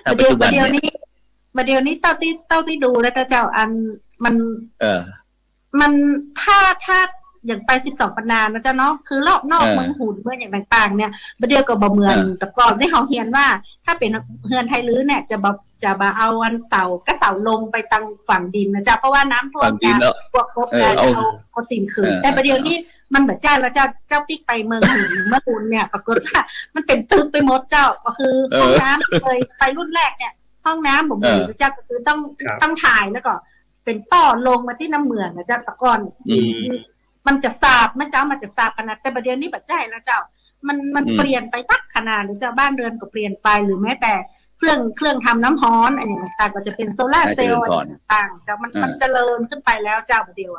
ถ้าปัจจุบันเดี๋ยวนี้เต้าที่ดูแล้วเจ้าอันมันถ้าอย่างไป12 ปนานะเจ้าเนาะคือรอบนอกเมืองหุ่นเมืองอย่างต่างๆเนี่ยประเดี๋ยวก็บ่เหมือนแต่ก่อนที่เขาเฮียนว่าถ้าเป็นเฮือนไทยลื้อเนี่ยจะเอาวันเสาร์ก็เสาลงไปตังฝั่งดินนะเจ้าเพราะว่าน้ำท่วมกันพวกการเอาตีนคืนแต่ประเดี๋ยวนี้มันแบบเจ้าแล้วเจ้าปิ๊กไปเมืองหุ่นเมื่อหุ่นเนี่ยปรากฏว่ามันเป็นตึกไปหมดเจ้าก็คือห้องน้ำเลยไปรุ่นแรกเนี่ยห้องน้ำผมอยู่เจ้าก็คือต้องถ่ายแล้วก็เป็นต่อลงมาที่น้ำเมืองนะเจ้าตะกอนมันจะสาบมันจะสาบขนาดแต่ประเดี๋ยวนี้ปัจจัยแล้วเจ้ามันเปลี่ยนไปทักขนาดหรือเจ้าบ้านเรือนก็เปลี่ยนไปหรือแม้แต่เครื่องทำน้ำฮ้อนอะไรต่างๆก็จะเป็นโซล่าเซลล์ต่างๆเจ้ามันเจริญขึ้นไปแล้วเจ้าประเดี๋ยว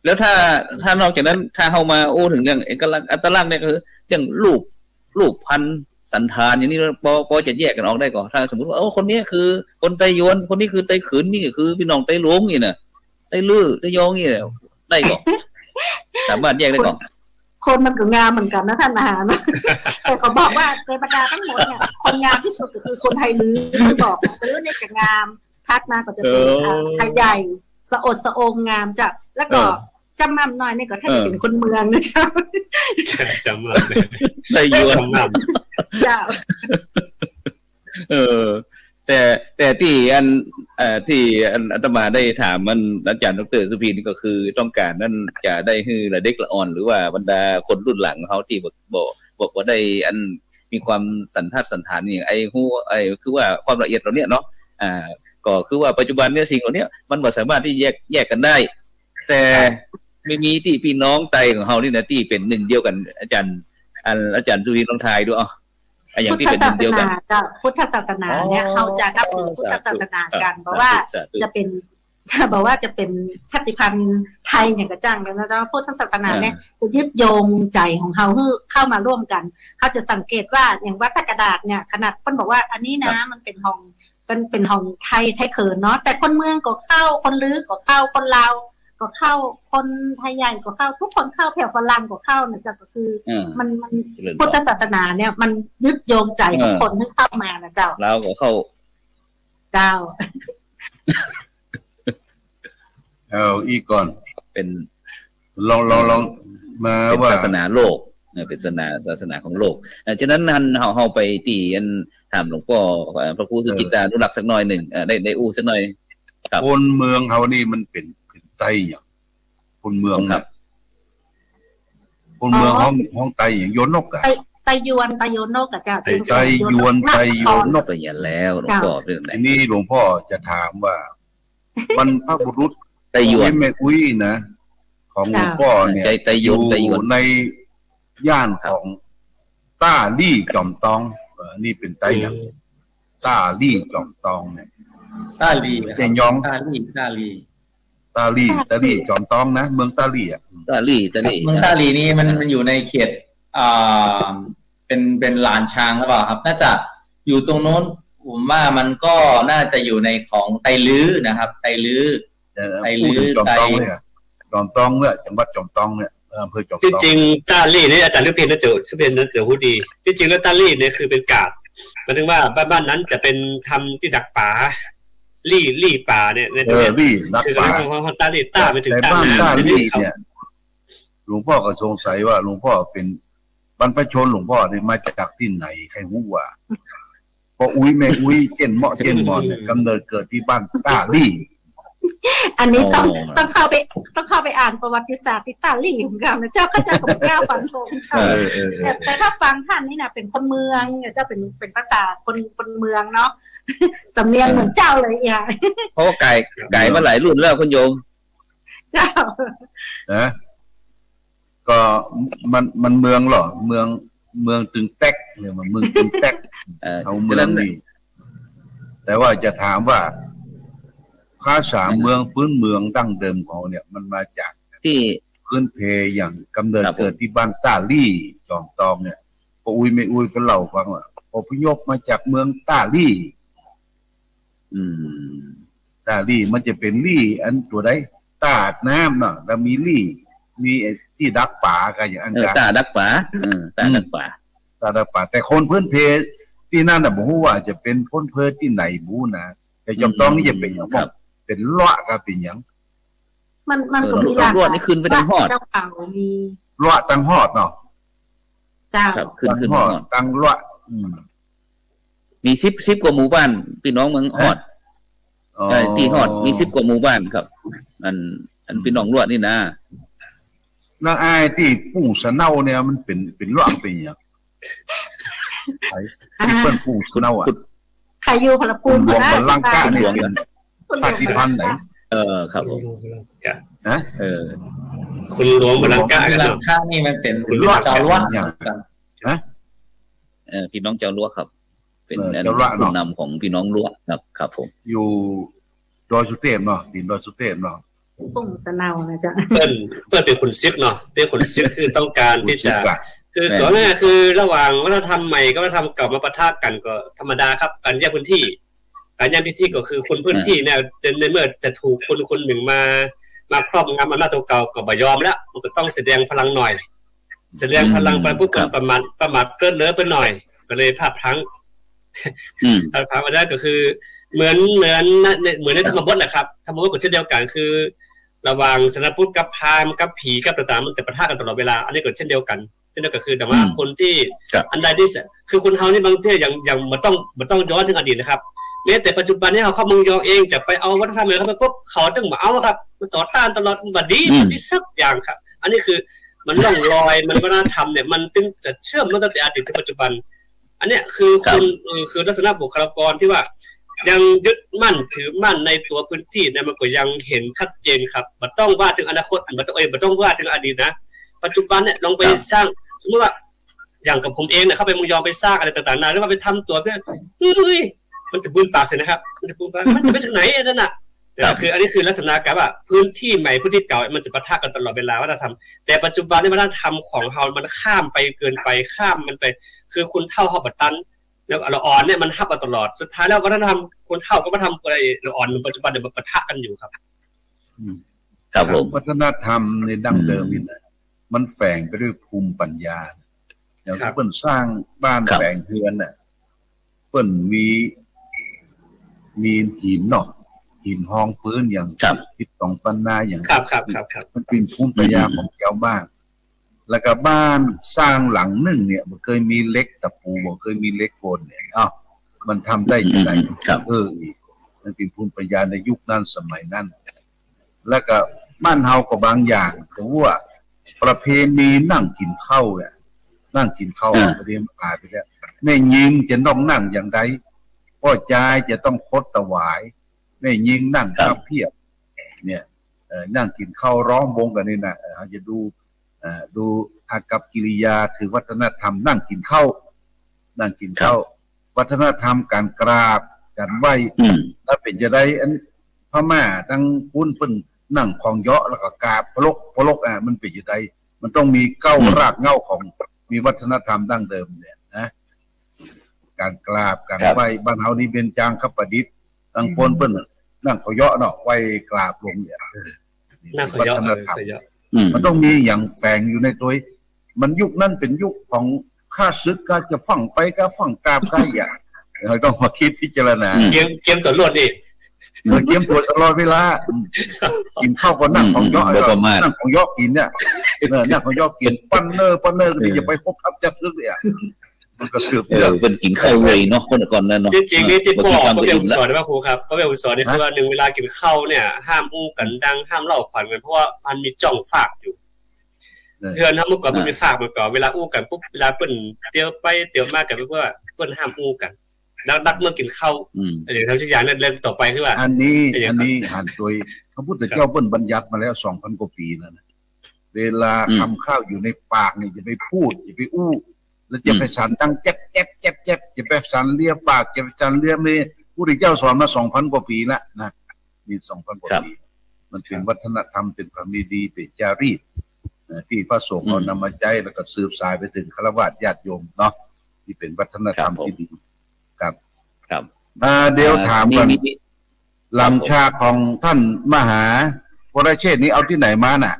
แล้วถ้านอกจากนั้นถ้าเข้ามาถึงเรื่องเอกลักษณ์อัตลักษณ์เนี่ยคืออย่างลูกพันธุ์สันธานอย่างนี้พอจะแยกกันออกได้ก่อนถ้าสมมติว่าคนนี้คือคนไตยวนคนนี้คือไตขืนนี่คือพี่น้องไตหลวงนี่นะไตลื้อไตยองนี่ได้ก่อนสามารถแยกได้ก่อนคนมันก็งามเหมือนกันนะท่านอาหารแต่เขาบอกว่าในบรรดาทั้งหมดเนี่ยคนงามที่สุดก็คือคนไทยลื้อเขาบอกลื้อเนี่ยจะงามทัดมาก็จะเป็นไทยใหญ่สะอดสะองงามจ้ะแล้วก็จำนำหน่อยเนี่ยก็ถ้าจะเป็นคนเมืองนะจ๊ะจำนำเลยได้ยวนจ้าแต่ที่อาตมาได้ถามมันอาจารย์ดร.สุพีนี่ก็คือต้องการนั่นจะได้ให้ละเด็กละอ่อนหรือว่าบรรดาคนรุ่นหลังเขาที่บอกว่าได้มีความสันทัดสันฐานอย่างคือว่าความละเอียดเราเนี่ยเนาะก็คือว่าปัจจุบันเนี่ยสิ่งเหล่านี้มันบ่สามารถที่แยกกันได้แต่ไม่มีที่พี่น้องไตของเขานี่นะที่เป็นหนึ่งเดียวกันอาจารย์สุพีลองทายดูอย่างที่เป็นหนึ่งเดียวกันพุทธศาสนาเนี่ยเขาจะนับถือพุทธศาสนากันเพราะว่าจะเป็น ถ้าบอกว่าจะเป็นชาติพันธุ์ไทยอย่างกระจ่างแล้วนะเจ้าพุทธศาสนาเนี่ยจะยึดโยงใจของเขาเข้ามาร่วมกันเขาจะสังเกตว่าอย่างวัดกระดาษเนี่ยขนาดคนบอกว่าอันนี้นะมันเป็นห้องไทยเขินเนาะแต่คนเมืองก็เข้าคนลือก็เข้าคนลาวก็เข้าคนไทยใหญ่ก็เข้าทุกคนเข้าแถวฝรั่งก็เข้านะจ๊ะก็คือมันพุทธศาสนาเนี่ยมันยึดโยงใจทุกคนที่เข้ามานะเจ้าลาวก็เข้าเจ้าอีกก่อนเป็นลองมาว่าศาสนาโลกเป็นศาสนาของโลกฉะนั้นท่านเฮาไปตีอันถามหลวงพ่อพระครูสุกิตานุรักษ์สักหน่อยหนึ่งได้อู้สักหน่อยคนเมืองเฮานี่มันเป็นไตอย่างคนเมืองครับคนเมืองห้องไตอย่างโยนกอะไตยวนนกอะเจ้าไตยวนนกไปอย่างแล้วหลวงพ่อเรื่องไหนนี่หลวงพ่อจะถามว่ามันพระบุรุษไตยวนแม่อุ้ยนะของหลวงพ่อเนี่ยอยู่ในย่านของต้าลี่จอมตองนี่เป็นไตอย่างต้าลี่จอมตองเนี่ยต้าลี่เจยองต้าลี่จอมตองนะเมืองต้าลี่อ่ะต้าลี่เมืองต้าลี่นี่มันอยู่ในเขตเป็นลานช้างหรือเปล่าครับน่าจะอยู่ตรงโน้นผมว่ามันก็น่าจะอยู่ในของไตลื้อนะครับไตลื้อจอมตองเนี่ยจอมตองเนี่ยจังหวัดจอมตองเนี่ยอำเภอจอมตองจริงๆต้าลี่นี่อาจารย์เลือกเพลงนะเจ้าชื่อเพลงนะเจ้าฮู้ดีจริงๆแล้วต้าลี่เนี่ยคือเป็นกาดหมายถึงว่าบ้านนั้นจะเป็นทำที่ดักป่าลี่ป่าเนี่ยในตัวลี่ดักป่าของต้าลี่ต้าไปถึงต้าลี่เนี่ยหลวงพ่อก็สงสัยว่าหลวงพ่อเป็นบรรพชนหลวงพ่อเนี่ยมาจากที่ไหนใครรู้ว่าพออุ้ยแม่อุ้ยเจนเหมาะเนี่ยกำเนิดเกิดที่บ้านต้าลี่อันนี้ต้องเข้าไปอ่านประวัติศาสตร์ที่ต้าลี่ของเราเจ้าก็จะกับแก้วฟันธงแต่ถ้าฟังท่านนี่นะเป็นคนเมืองเจ้าเป็นภาษาคนเมืองเนาะสำเนียงเหมือนเจ้าเลยอ่ะเพราะไก่มาหลายรุ่นแล้วคุณโยมเจ้านะก็มันเมืองหรอเมืองตึงแตกเนี่ยมันเมืองตึงแตกเอาเมืองนี่แต่ว่าจะถามว่าภาษาเมืองพื้นเมืองดั้งเดิมของเนี่ยมันมาจากที่พื้นเพอย่างกำเนิดเกิดที่บ้านต้าลี่จอมตองเนี่ยพออุ้ยไม่อุ้ยก็เล่าฟังว่าอพยพมาจากเมืองต้าลี่ต้าลี่มันจะเป็นลี่อันตัวใดตาดน้ำเนาะแล้วมีลี่มีที่ดักป่ากันอย่างอันตาดักป่าตาดักป่าแต่คนพื้นเพที่นั่นน่ะบ่ฮู้ว่าจะเป็นพ้นเพที่ไหนบูนะแต่จอมตองนี่จะเป็นอย่างเป็นเลาะก็เป็นอย่างมันก็มีเลาะนี่ขึ้นไปทางฮอดเจ้าเก่ามีเลาะทางฮอดเนาะเจ้าครับขึ้นฮอดทางเลาะมี10กว่าหมู่บ้านพี่น้องเมืองฮอดที่ฮอดมี10กว่าหมู่บ้านครับอันพี่น้องเลาะนี่นะนางอายที่ปู่สะเนาเนี่ยมันเป็นเลาะเป็นอย่างที่เปิ้นปู่สะเนาอ่ะใครอยู่พลปูนนะลังกะเนี่ยชาติพันธุ์ไหนครับผมนะคุณหลวงลังกะกันข้างนี่มันเป็นเจ้าล้วนนะพี่น้องเจ้าล้วนครับเป็นผู้นำของพี่น้องล้วนครับผมอยู่ดอยสุเทพเนาะดินดอยสุเทพเนาะปุ่งสะเนานะจ๊ะเปิ้นเป็นคนซิกเนาะเป็นคนซิกคือต้องการที่จะคือก่อนหน้าคือระหว่างวัฒนธรรมใหม่กับวัฒนธรรมเก่ามาปะทะกันก็ธรรมดาครับการแยกพื้นที่ก็คือคนพื้นที่เนี่ยในเมื่อจะถูกคนหนึ่งมาครอบงำอำนาจเก่าก็บ่ยอมแล้วมันก็ต้องแสดงพลังหน่อยแสดงพลังไปปุ๊บก็ประมาทเกินเนื้อไปหน่อยก็เลยพลาดพลั้งอันนั้นก็คือเหมือนในธรรมบทแหละครับธรรมบทก็เช่นเดียวกันคือระหว่างศาสนาพุทธกับพราหมณ์กับผีกับต่างๆมันจะปะทะกันตลอดเวลาอันนี้ก็เช่นเดียวกันก็คือแต่ว่าคนที่อันใดที่คือคนเฮานี่บางทีอย่างมันต้องย้อนถึงอดีตนะครับแม้แต่ปัจจุบันนี้เขามึงยองเองจะไปเอาวัฒนธรรมเลยครับปุ๊บเขาต้องมาเอาครับมันต่อต้านตลอดบัดนี้สักอย่างครับอันนี้คือมันล่องลอยมันวัฒนธรรมเนี่ยมันเป็นจะเชื่อมตั้งแต่อดีตถึงปัจจุบันอันนี้คือคนคือลักษณะบุคลากรที่ว่ายังยึดมั่นถือมั่นในตัวพื้นที่เนี่ยมันก็ยังเห็นชัดเจนครับมันต้องว่าถึงอนาคตมันต้องว่าถึงอดีตนะปัจจุบันเนี่ยลองไปสร้างสมมติว่าอย่างกับผมเองเนี่ยเข้าไปมุงยอมไปสร้างอะไรต่างๆนาหรือว่าไปทำตัวเพื่อมันจะบูนปากเสร็จนะครับมันจะบูนปากมันจะไปถึงไหนนั่นน่ะ คืออันนี้คือลักษณะกับว่าพื้นที่ใหม่พื้นที่เก่ามันจะปะทะกันตลอดเวลาวัฒนธรรมแต่ปัจจุบันนี้วัฒนธรรมของเฮามันข้ามไปเกินไปข้ามมันไปคือคุณเท่าเฮาบัดตันแล้วละอ่อนเนี่ยมันฮับมาตลอดสุดท้ายแล้ววัฒนธรรมคนเท่าก็มาทำอะไรละอ่อนปัจจุบันเนี่ยมันปะทะกันอยู่ครับครับผมวัฒนธรรมในดั้งเดิมนี่นะมันแฝงไปด้วยภูมิปัญญาอย่างเปิ้นสร้างบ้านแฝงเฮือนน่ะเปิ้นมีหินเนาะหินห้องพื้นอย่างทิศตองปันนาอย่างครับมันเป็นภูมิปัญญาของชาวบ้านแล้วก็บ้านสร้างหลังหนึ่งเนี่ยมันเคยมีเหล็กตะปูมันเคยมีเหล็กโกนเนี่ยมันทำได้ยังไงมันเป็นภูมิปัญญาในยุคนั้นสมัยนั้นแล้วก็บ้านเฮาก็บางอย่างแต่ว่าประเพณีนั่งกินข้าวเนี่ยนั่งกินข้าวประเดี๋ยวอ่านไปแล้วแม่ยิงจะต้องนั่งอย่างไรพ่อจายจะต้องคดถวายแม่ยิงนั่งกับเพียบเนี่ยนั่งกินข้าวร้องวงกันนี่นะจะดูอากับกิริยาคือวัฒนธรรมนั่งกินข้าววัฒนธรรมการกราบการไหว้ถ้าเป็นจะได้อันพม่าทั้งปุ้นเปิ้นนั่งของเยาะแล้วก็กราบพลกมันเป็นจะได้มันต้องมีเก้ารากเหง้าของมีวัฒนธรรมดั้งเดิมเนี่ยนะการกราบการไหว้บ้านเฮานี่เป็นจางคับประดิษฐ์ตั้งปนเปิ้นนั่งของเยาะเนาะไหว้กราบลงเนี่ยนั่งของเยาะมันต้องมีอย่างแฝงอยู่ในตัวมันยุคนั้นเป็นยุคของข้าศึกก็จะฝังไปก็ฝังกราบก็อย่างเราต้องมาคิดพิจารณาเกมตัวรวดดิเกมตัวตลอดเวลากินข้าวก็นั่งของเยาะนั่งของเยาะกินเนี่ยนั่งของเยาะกินปั้นเนอร์ก็ดีจะไปพบทับจับซึกเนี่ยมันก็สืบเป็นกินข้าวเลยเนาะคนก่อนนั้นเนาะจริงๆนี่ที่พ่อเขาเป็นสอนได้ป่ะครูครับเขาเป็นสอนนี่คือว่าหนึ่งเวลากินข้าวเนี่ยห้ามอู้กันดังห้ามเล่าขวัญกันเพราะว่ามันมีจ้องฝากอยู่เพื่อนถ้าเมื่อก่อนมันมีฝากมาก่อนเวลาอู้กันปุ๊บเวลาเปิ้นเตียวไปเตียวมากันเพราะว่าเปิ้นห้ามอู้กันดักเมื่อกินข้าวอย่างทำชิ้นอย่างนั้นเรื่องต่อไปคือว่าอันนี้หันโดยพระพุทธเจ้าเปิ้นบัญญัติมาแล้ว 2,000 กว่าปีแล้วนะเวลาคำข้าวอยู่ในปากนี่จะไปพูดจะไปอู้แล้วจะไปสั่นดังแจ๊บจะไปสั่นเลียปากจะไปสั่นเลียมือพระพุทธเจ้าสอนมา 2,000 กว่าปีแล้วนะนี่ 2,000 กว่าปีมันเป็นวัฒนธรรมเป็นประเพณีเป็นจารีตที่พระสงฆ์เอานำมาใช้แล้วก็สืบสายไปถึงฆราวาสญาติโยมเนาะที่เป็นวัฒนธรรมที่ดีครับเดี๋ยวถามกันลำชาของท่านมหาวรเชษฐ์นี้เอาที่ไหนมาน่ะ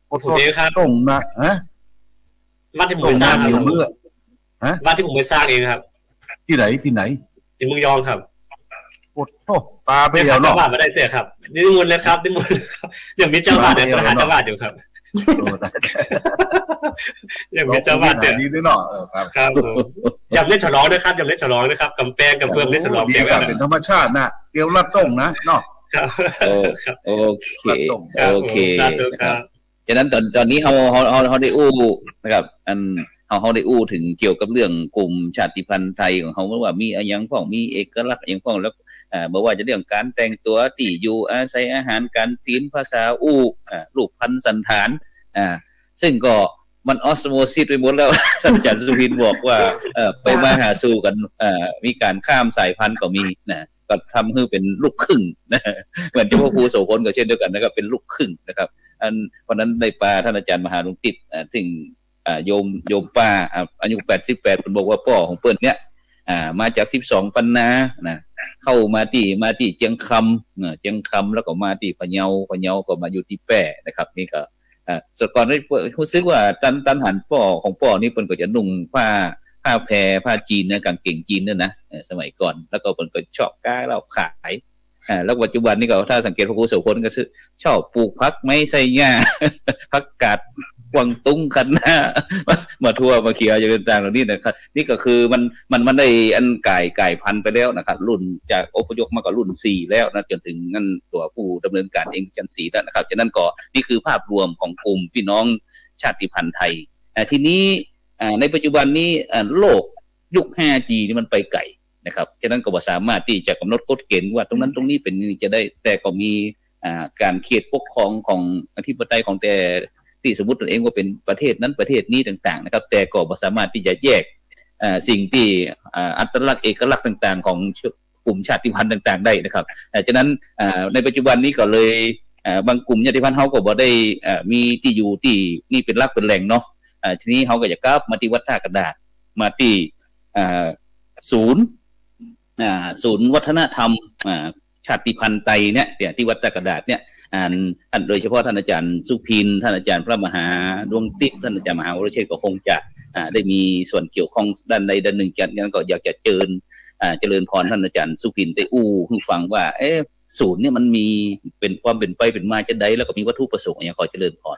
โอ้โหครับตรงนะบ้านที่ผมสร้างอยู่เมื่อบ้านที่ผมไปสร้างเองครับที่ไหนที่เมืองยองครับโอ้โหปลาไปแล้วเนาะเจ้าบ้านมาได้เตะครับนิมนต์เลยครับนิมนต์อย่างมีเจ้าบ้านเนี่ยหาเจ้าบ้านอยู่ครับอย่างมีเจ้าบ้านเนี่ยดีด้วยเนาะครับยำเล่นฉลองด้วยครับยำเล่นฉลองด้วยครับกำแพงกับเพื่อนเล่นฉลองเป็นธรรมชาตินะเดี๋ยวลัดต้งนะเนาะโอเคฉะนั้นตอนนี้เขาได้อู้นะครับอันเขาได้อู้ถึงเกี่ยวกับเรื่องกลุ่มชาติพันธุ์ไทยของเขาว่ามีอย่างพ้องมีเอกลักษณ์อย่างพ้องแล้วบอกว่าจะเรื่องการแต่งตัวที่อยู่อาศัยอาหารการศีลภาษาอู้รูปพันธุ์สันฐานซึ่งก็มันออสโมซิสไปหมดแล้วท่านอาจารย์สุวินบอกว่าไปมาหาสู่กันมีการข้ามสายพันธุ์ก็มีนะก็ทำให้เป็นลูกครึ่งนะเหมือนที่พ่อครูโสพลก็เช่นเดียวกันนะครับเป็นลูกครึ่งนะครับวันนั้นได้ปลาท่านอาจารย์มหาลุงติดถึงโยมป้าอายุ88เพิ่นบอกว่าพ่อของเปิ้นเนี่ยมาจาก12ปันนานะเข้ามาที่เจียงคำแล้วก็มาที่พะเยาก็มาอยู่ที่แป้นะครับนี่ก็สก่อนได้รู้สึกว่าตันหันป่อของป่อนี่เพิ่นก็จะนุ่งผ้าแพรผ้าจีนนะกางเกงจีนเนี่ยนะสมัยก่อนแล้วก็เพิ่นก็ชอบก้าเราขายแล้วปัจจุบันนี่ก็ถ้าสังเกตพระครูโสพลก็ชอบปลูกผักไม้ไซหญ้าผักกาดกวางตุ้งคันหน้ามาทั่วมาเขียวอย่างต่างๆเหล่านี้นะครับนี่ก็คือมันได้อันไก่พันธุ์ไปแล้วนะครับรุ่นจากอพยพมาก็รุ่น4แล้วนะจนถึงนั่นตัวผู้ดำเนินการเองชั้น4แล้วนะครับฉะนั้นก็นี่คือภาพรวมของกลุ่มพี่น้องชาติพันธุ์ไทยทีนี้ในปัจจุบันนี้โลกยุค 5G นี่มันไปไกลนะครับฉะนั้นก็บ่สามารถที่จะกำหนดกฎเกณฑ์ว่าตรงนั้นตรงนี้เป็นจะได้แต่ก็มีการเขตปกครองของอธิปไตยของแต่ที่สมมุติตัวเองว่าเป็นประเทศนั้นประเทศนี้ต่างๆนะครับแต่ก็บ่สามารถที่จะแยกสิ่งที่อัตลักษณ์เอกลักษณ์ต่างๆของ กลุ่มชาติพันธุ์ต่างๆได้นะครับฉะนั้นในปัจจุบันนี้ก็เลยบางกลุ่มชาติพันธุ์เขาก็บ่ได้มีที่อยู่ที่นี่เป็นหลักเป็นแหล่งเนาะทีนี้เขาก็จะกลับมาที่วัดท่ากระดาษมาที่ศูนย์วัฒนธรรมชาติพันธุ์ไทยเนี่ยที่วัดท่ากระดาษเนี่ยโดยเฉพาะท่านอาจารย์สุพินท่านอาจารย์พระมหาดวงทิพย์ท่านอาจารย์มหาวรเชษฐ์ก็คงจะได้มีส่วนเกี่ยวข้องด้านใดด้านหนึ่งกันงั้นก็อยากจะเจริญพรท่านอาจารย์สุพินได้ให้ฟังว่าศูนย์เนี่ยมันมีเป็นความเป็นไปเป็นมาจะใดแล้วก็มีวัตถุประสงค์อย่างขอเจริญพร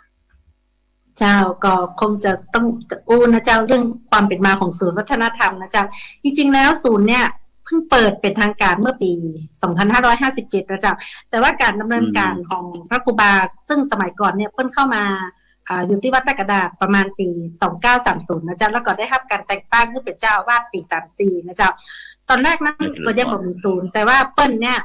เจ้าก็คงจะต้องนะเจ้าเรื่องความเป็นมาของศูนย์วัฒนธรรมนะเจ้าจริงๆแล้วศูนย์เนี่ยเพิ่งเปิดเป็นทางการเมื่อปี 2557 นะเจ้าแต่ว่าการดำเนินการของพระครูบาซึ่งสมัยก่อนเนี่ยเพิ่นเข้ามาอยู่ที่วัดตะกระดาษประมาณปี 2930 นะเจ้าแล้วก็ได้รับการแต่งตั้งขึ้นเป็นเจ้าอาวาสปี 34 นะเจ้าตอนแรกนั้นก็ยังบ่มีศูนย์แต่ว่าเปิ้ลเนี่ย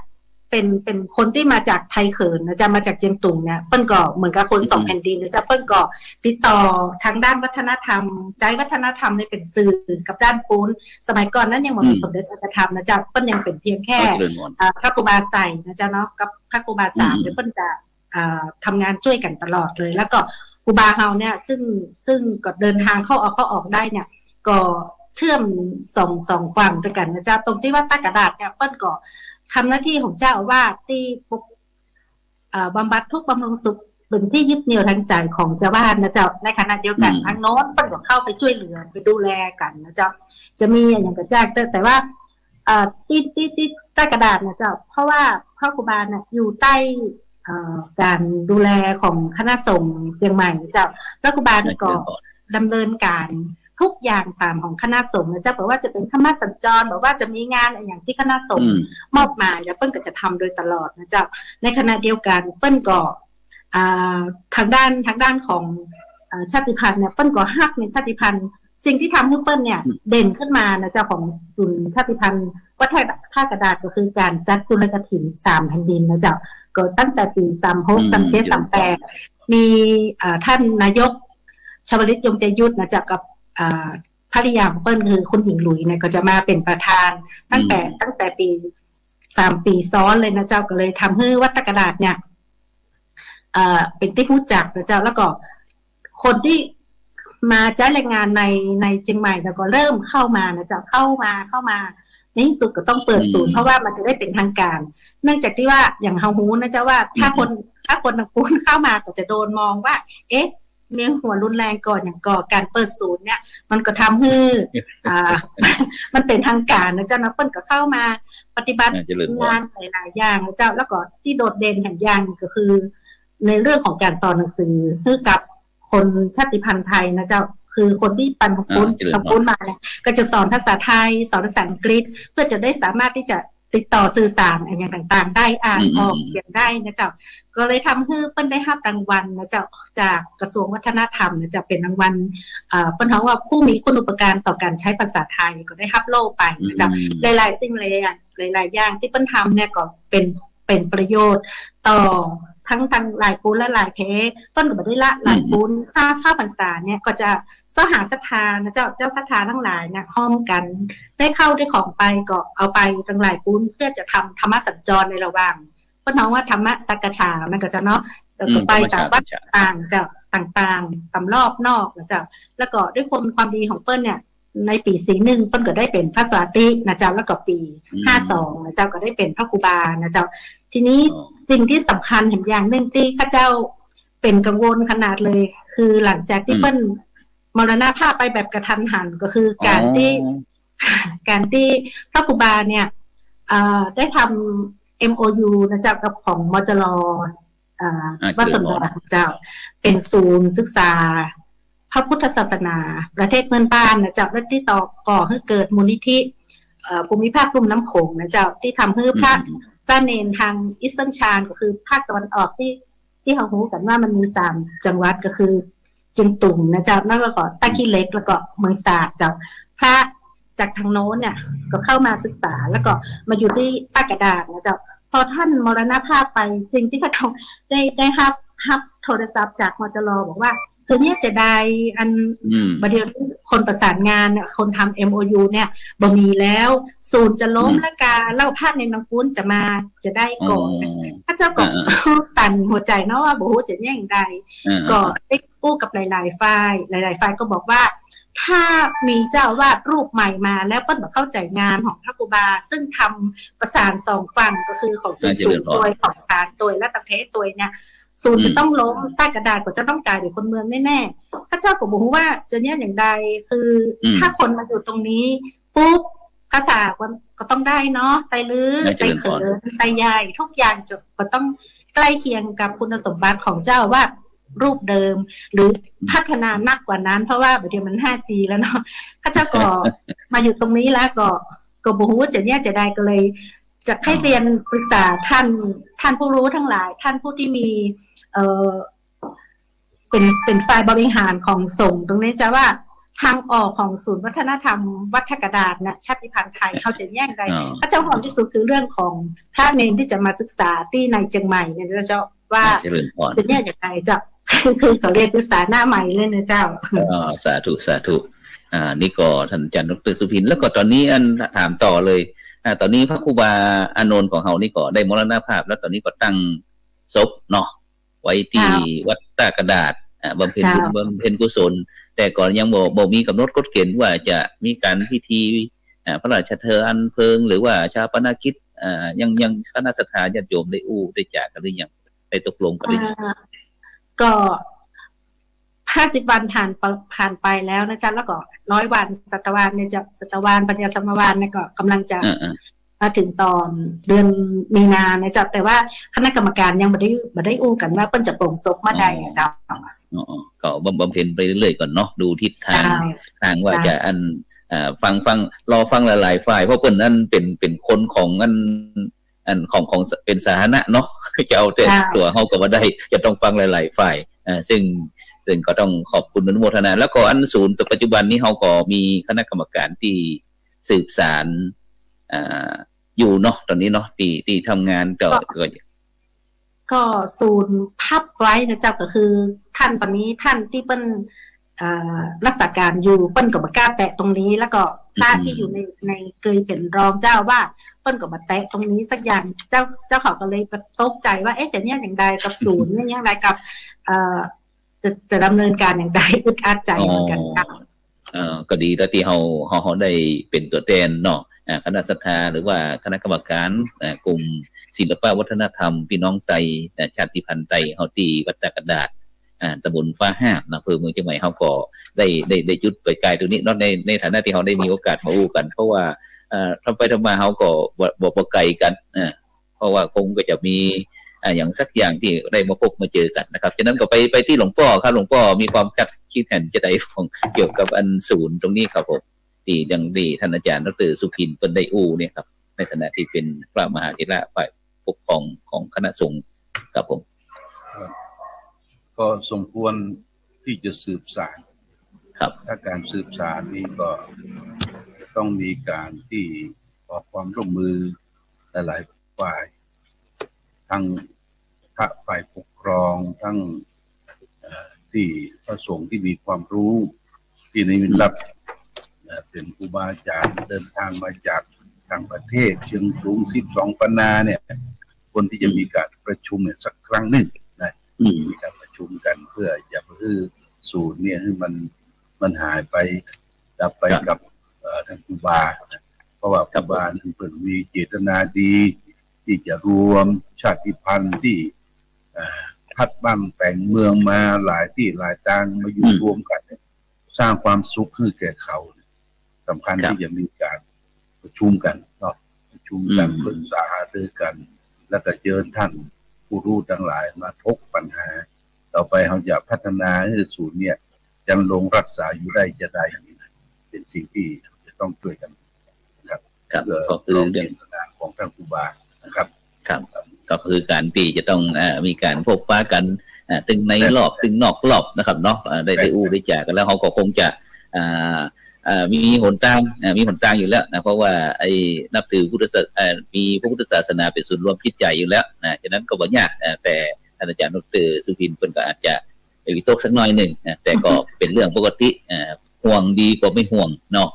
เป็นคนที่มาจากไทยเขินนะจ๊ะมาจากเจียงตุงเนี่ยเปิ้ลก็เหมือนกับคนสองแผ่นดินนะจ๊ะเปิ้ลก็ติดต่อทางด้านวัฒนธรรมใจวัฒนธรรมในเป็นสื่อกับด้านปูนสมัยก่อนนั้นยังมีสมเด็จพระธรรมนะจ๊ะเปิ้ลยังเป็นเพียงแค่พระครูบาใส่นะจ๊ะเนาะกับพระครูบาสามเดี๋ยวเปิ้ลจะทำงานช่วยกันตลอดเลยแล้วก็ครูบาเฮาเนี่ยซึ่งก็เดินทางเข้าออกได้เนี่ยก็เชื่อมสองฝั่งด้วยกันนะจ๊ะตรงที่ว่าตะกระดาษเนี่ยเปิ้ลก็ทำหน้าที่ของเจ้าอาวาสที่บำบัดทุกข์บำรุงสุขเป็นที่ยึดเหนี่ยวทางใจของเจ้าบ้านนะเจ้าในขณะเดียวกันทางโน้นเปิ้ลก็เข้าไปช่วยเหลือไปดูแลกันนะเจ้าจะมีอย่างกระแจกแต่ว่าที่ใต้กระดาษนะเจ้าเพราะว่าพระครูบาเนี่ยอยู่ใต้การดูแลของคณะสงฆ์เชียงใหม่เจ้าพระครูบาก็ดำเนินการทุกอย่างตามของคณะสงฆ์นะเจ้าบอกว่าจะเป็นธรรมสัญจรบอกว่าจะมีงานอย่างที่คณะสงฆ์มอบหมายแล้วเปิ้ลก็จะทำโดยตลอดนะเจ้าในขณะเดียวกันเปิ้ลก็ทางด้านของชาติพันธุ์เนี่ยเปิ้ลก็ฮักในชาติพันธุ์สิ่งที่ทำให้เปิ้ลเนี่ยเด่นขึ้นมานะเจ้าของศูนย์ชาติพันธุ์วัดท่ากระดาษก็คือการจัดจุลกฐิน3แผ่นดินนะเจ้าก็ตั้งแต่ปี36 37 38มีท่านนายกชวลิตยงใจยุทธนะเจ้ากับภรรยาของเปิ้ลคือคุณหญิงหลุยเนี่ยก็จะมาเป็นประธานตั้งแต่ปี3 ปีซ้อนเลยนะเจ้าก็เลยทำให้วัดตะกระดาษเนี่ยเป็นที่รู้จักนะเจ้าแล้วก็คนที่มาใช้แรงงานในเชียงใหม่แล้วก็เริ่มเข้ามานะเจ้าเข้ามาในที่สุดก็ต้องเปิดศูนย์เพราะว่ามันจะได้เป็นทางการเนื่องจากที่ว่าอย่างเฮาฮู้นะเจ้าว่าถ้าคนทางปูนเข้ามาก็จะโดนมองว่าเลี้ยงหัวรุนแรงก่อนอย่างก่อการเปิดศูนย์เนี่ยมันก็ทำให้มันเป็นทางการนะเจ้านะเปิ้ลก็เข้ามาปฏิบัติงานหลายๆอย่างนะเจ้าแล้วก็ที่โดดเด่นแห่งอย่างก็คือในเรื่องของการสอนหนังสือให้กับคนชาติพันธุ์ไทยนะเจ้าคือคนที่ปันของปุ้นมาเนี่ยก็จะสอนภาษาไทยสอนภาษาอังกฤษเพื่อจะได้สามารถที่จะติดต่อสื่อสารอย่างต่างๆได้อ่านออกเขียนได้นะเจ้าก็เลยทำให้เปิ้ลได้รับรางวัลนะเจ้าจากกระทรวงวัฒนธรรมนะเจ้าเป็นรางวัลเปิ้ลเขาว่าผู้มีคุณูปการต่อการใช้ภาษาไทยก็ได้รับโล่ไปนะเจ้าหลายๆสิ่งหลายอย่างที่เปิ้ลทำเนี่ยก็เป็นประโยชน์ต่อทั้งหลายปูนและหลายเพต้นก็บ่ได้ละหลายปูนค่าพรรษาเนี่ยก็จะสหาศรัทธานะเจ้าศรัทธาทั้งหลายเนี่ยห้อมกันได้เข้าได้ของไปก็เอาไปทั้งหลายปูนเพื่อจะทำธรรมสัญจรในระหว่างเพิ่นน้องว่าธรรมะสักกะฉามันก็จะเนาะแล้วก็ไปตามวัดต่างเจ้าต่างๆตามรอบนอกนะเจ้าแล้วก็ด้วยความดีของเปิ้ลเนี่ยในปี41เปิ้ลก็ได้เป็นพระสวัสดินะเจ้าแล้วก็ปี52นะเจ้าก็ได้เป็นพระครูบานะเจ้าทีนี้สิ่งที่สำคัญอย่างหนึ่งที่ข้าเจ้าเป็นกังวลขนาดเลยคือหลังจากที่เปิ้ลมรณภาพไปแบบกระทันหันก็คือการที่พระครูบาเนี่ยได้ทำ MOU นะเจ้ากับของมจรวัดสมบัติเจ้าเป็นศูนย์ศึกษาพระพุทธศาสนาประเทศเพื่อนบ้านนะเจ้าและที่ก่อให้เกิดมูลนิธิภูมิภาคลุ่มน้ำโขงนะเจ้าที่ทำให้พระเนนทางอีสเทิร์นชานก็คือภาคตะวันออกที่เขารู้กันว่ามันมี3จังหวัดก็คือเจียงตุงนะเจ้าแล้วก็ตะกี้เล็กแล้วก็เมืองสาดเจ้าพระจากทางโน้นเนี่ยก็เข้ามาศึกษาแล้วก็มาอยู่ที่ตะกระดาษนะเจ้าพอท่านมรณภาพไปสิ่งที่เขาได้รับโทรศัพท์จากมจรบอกว่าส่วนนี้จะได้อันประเดี๋ยวค คนประสานงานเนี่ยคนทำ MOU เนี่ยบ่มีแล้วศูนย์จะล้มและการเล่าภาพในนังปุ้นจะได้ก่อนพระเจ้าก็ตันหัวใจเนาะว่าบ่ฮู้จะแย่งใดก็ได้กู้กับหลายๆฝ่ายก็บอกว่าถ้ามีเจ้าวาดรูปใหม่มาแล้วเปิ้ลเข้าใจงานของพระครูบาซึ่งทำประสานสองฝั่งก็คือของจิตตัวของชาญตัวและตะเพตัวเนี่ยศูนย์จะต้องล้มใต้กระดาษก็จะต้องกลายเป็นคนเมืองแน่ๆพระเจ้าก็บอกว่าจะเนี่ยอย่างใดคือถ้าคนมาอยู่ตรงนี้ปุ๊บภาษาก็ต้องได้เนาะไตลื้อไตเขินไตใหญ่ทุกอย่างก็ต้องใกล้เคียงกับคุณสมบัติของเจ้าวาดรูปเดิมหรือพัฒนานักกว่านั้นเพราะว่าเดี๋ยวมัน 5G แล้วเนาะข้าเจ้าก็ มาอยู่ตรงนี้แล้วก็บอกว่าจะเนี่ยจะได้ก็เลยจะให้เรียนปรึกษาท่านผู้รู้ทั้งหลายท่านผู้ที่มีเป็นฝ่ายบริหารของสงฆ์ตรงนี้จะว่าทางออกของศูนย์วัฒนธรรมวัดกระดาษนะชาติพันธุ์ไทยเขาจะแยกใดพระเจ้าหอมที่สุดคือเรื่องของพระเนรที่จะมาศึกษาที่ในเชียงใหม่เนี่ยจะเจ้าว่าจะเนี่ยอย่างไรจะคือเขาเรียนภาษาหน้าใหม่เลยนะเจ้าสาธุนี่ก็ท่านอาจารย์ดร.สุพินแล้วก็ตอนนี้อันถามต่อเลยตอนนี้พระครูบาอานนท์ของเฮานี่ก็ได้มรณภาพแล้วตอนนี้ก็ตั้งศพเนาะไว้ที่วัดตากระดาษบำเพ็ญบุญบำเพ็ญกุศลแต่ก่อนยังบ่มีกำหนดกฎเกณฑ์ว่าจะมีการพิธีพระราชทานเพลิงหรือว่าชาปนกิจยังคณะสัตยาญาติโยมได้ได้จากกันหรือยังได้ตกลงกันหรือยังก็50 วันผ่านไปแล้วนะจ๊ะแล้วก็100 วันสัตวานเนี่ยจะสัตวานปัญญาสมวานเนี่ยก็กำลังจะมาถึงตอนเดือนมีนาเนี่ยจ๊ะแต่ว่าคณะกรรมการยังไม่ได้อู้กันว่าเปิ้นจะโปร่งศพเมื่อใดจ๊ะก็บำเพ็ญไปเรื่อยๆก่อนเนาะดูทิศทางว่าจะฟังรอฟังหลายๆฝ่ายเพราะเปิ้นนั่นเป็นคนของของเป็นสาธารณะเนาะจะเอาแต่ตัวเฮาก็บ่ได้จะต้องฟังหลายๆฝ่ายซึ่งก็ต้องขอบคุณอนุโมทนาแล้วก็อันศูนย์ปัจจุบันนี้เฮาก็มีคณะกรรมการที่สืบสารอยู่เนาะตอนนี้เนาะที่ทำงานก็ศูนย์พับไว้นะเจ้าก็คือท่านตอนนี้ท่านที่เปิ้นรักษาการอยู่เปิ้นก็บ่กล้าแตะตรงนี้แล้วก็พระที่อยู่ในเคยเป็นรองเจ้าว่าเปิ้นก็มาแตะตรงนี้สักอย่างเจ้าเขาก็เลยตกใจว่าแต่เนี่ยอย่างใดกับศูนย์เนี่ยอย่างไรกับจะดำเนินการอย่างใดอึดอัดใจเหมือนกันครับก็ดีแล้วที่เฮาได้เป็นตัวแทนเนาะคณะสัตยาหรือว่าคณะกรรมการกลุ่มศิลปวัฒนธรรมพี่น้องไตชาติพันธุ์ไตเฮาที่วัดตากระดาษตำบลฟ้าห้ามอำเภอเมืองเชียงใหม่เฮาก็ได้จุดไปไกลตรงนี้เนาะในฐานะที่เฮาได้มีโอกาสมาอู้กันเพราะว่าทำไปทำมาเฮาก็บ่ไกลกันเพราะว่าคงก็จะมีอย่างสักอย่างที่ได้มาพบมาเจอกันนะครับฉะนั้นก็ไปที่หลวงพ่อครับหลวงพ่อมีความคิดเห็นจะได้ของเกี่ยวกับอันศูนย์ตรงนี้ครับผมที่ดังที่ท่านอาจารย์ดร.สุพินเป็นได้อู้เนี่ยครับในฐานะที่เป็นพระมหาเถระฝ่ายปกครองของคณะสงฆ์ครับผมก็สมควรที่จะสืบสานครับถ้าการสืบสานนี้ก็จะต้องมีการที่ออกความร่วมมือหลายฝ่ายทั้งพระฝ่ายปกครองทั้งที่พระสงฆ์ที่มีความรู้ที่ในรับเป็นครูบาอาจารย์เดินทางมาจากต่างประเทศเชียงตุง12 ปันนาเนี่ยคนที่จะมีการประชุมเนี่ยสักครั้งหนึ่งนะมีการประชุมกันเพื่อจะเพื่อศูนย์เนี่ยให้มันหายไปดับไปกับทางครูบาเพราะว่าครูบาเพิ่นมีเจตนาดีที่จะรวมชาติพันธุ์ที่พัดบ้านแต่งเมืองมาหลายที่หลายต่างมาอยู่รวมกันสร้างความสุขให้แก่เขาสำคัญที่จะมีการประชุมกันเนาะประชุมกันปรึกษาหารือกันแล้วก็เชิญท่านผู้รู้ทั้งหลายมาถกปัญหาต่อไปเราจะพัฒนาให้ศูนย์เนี่ยยังลงรักษาอยู่ได้จะได้เป็นสิ่งที่จะต้องช่วยกันนะครับก็คือเรื่องของท่านครูบานะครับก็คือการที่จะต้องมีการพบปะกันตึงในรอบตึงนอกรอบนะครับเนาะได้อู้ได้จากกันแล้วเขาก็คงจะมีหนทางอยู่แล้วนะเพราะว่าไอ้นับถือพุทธศาสนามีพระพุทธศาสนาเป็นศูนย์รวมจิตใจอยู่แล้วนะฉะนั้นก็บ่ยากแต่ท่านอาจารย์ดร.สุพินเพิ่นก็อาจจะวิตกสักหน่อยนึงนะแต่ก็เป็นเรื่องปกติ ห่วงดีกว่าไม่ห่วงเนาะ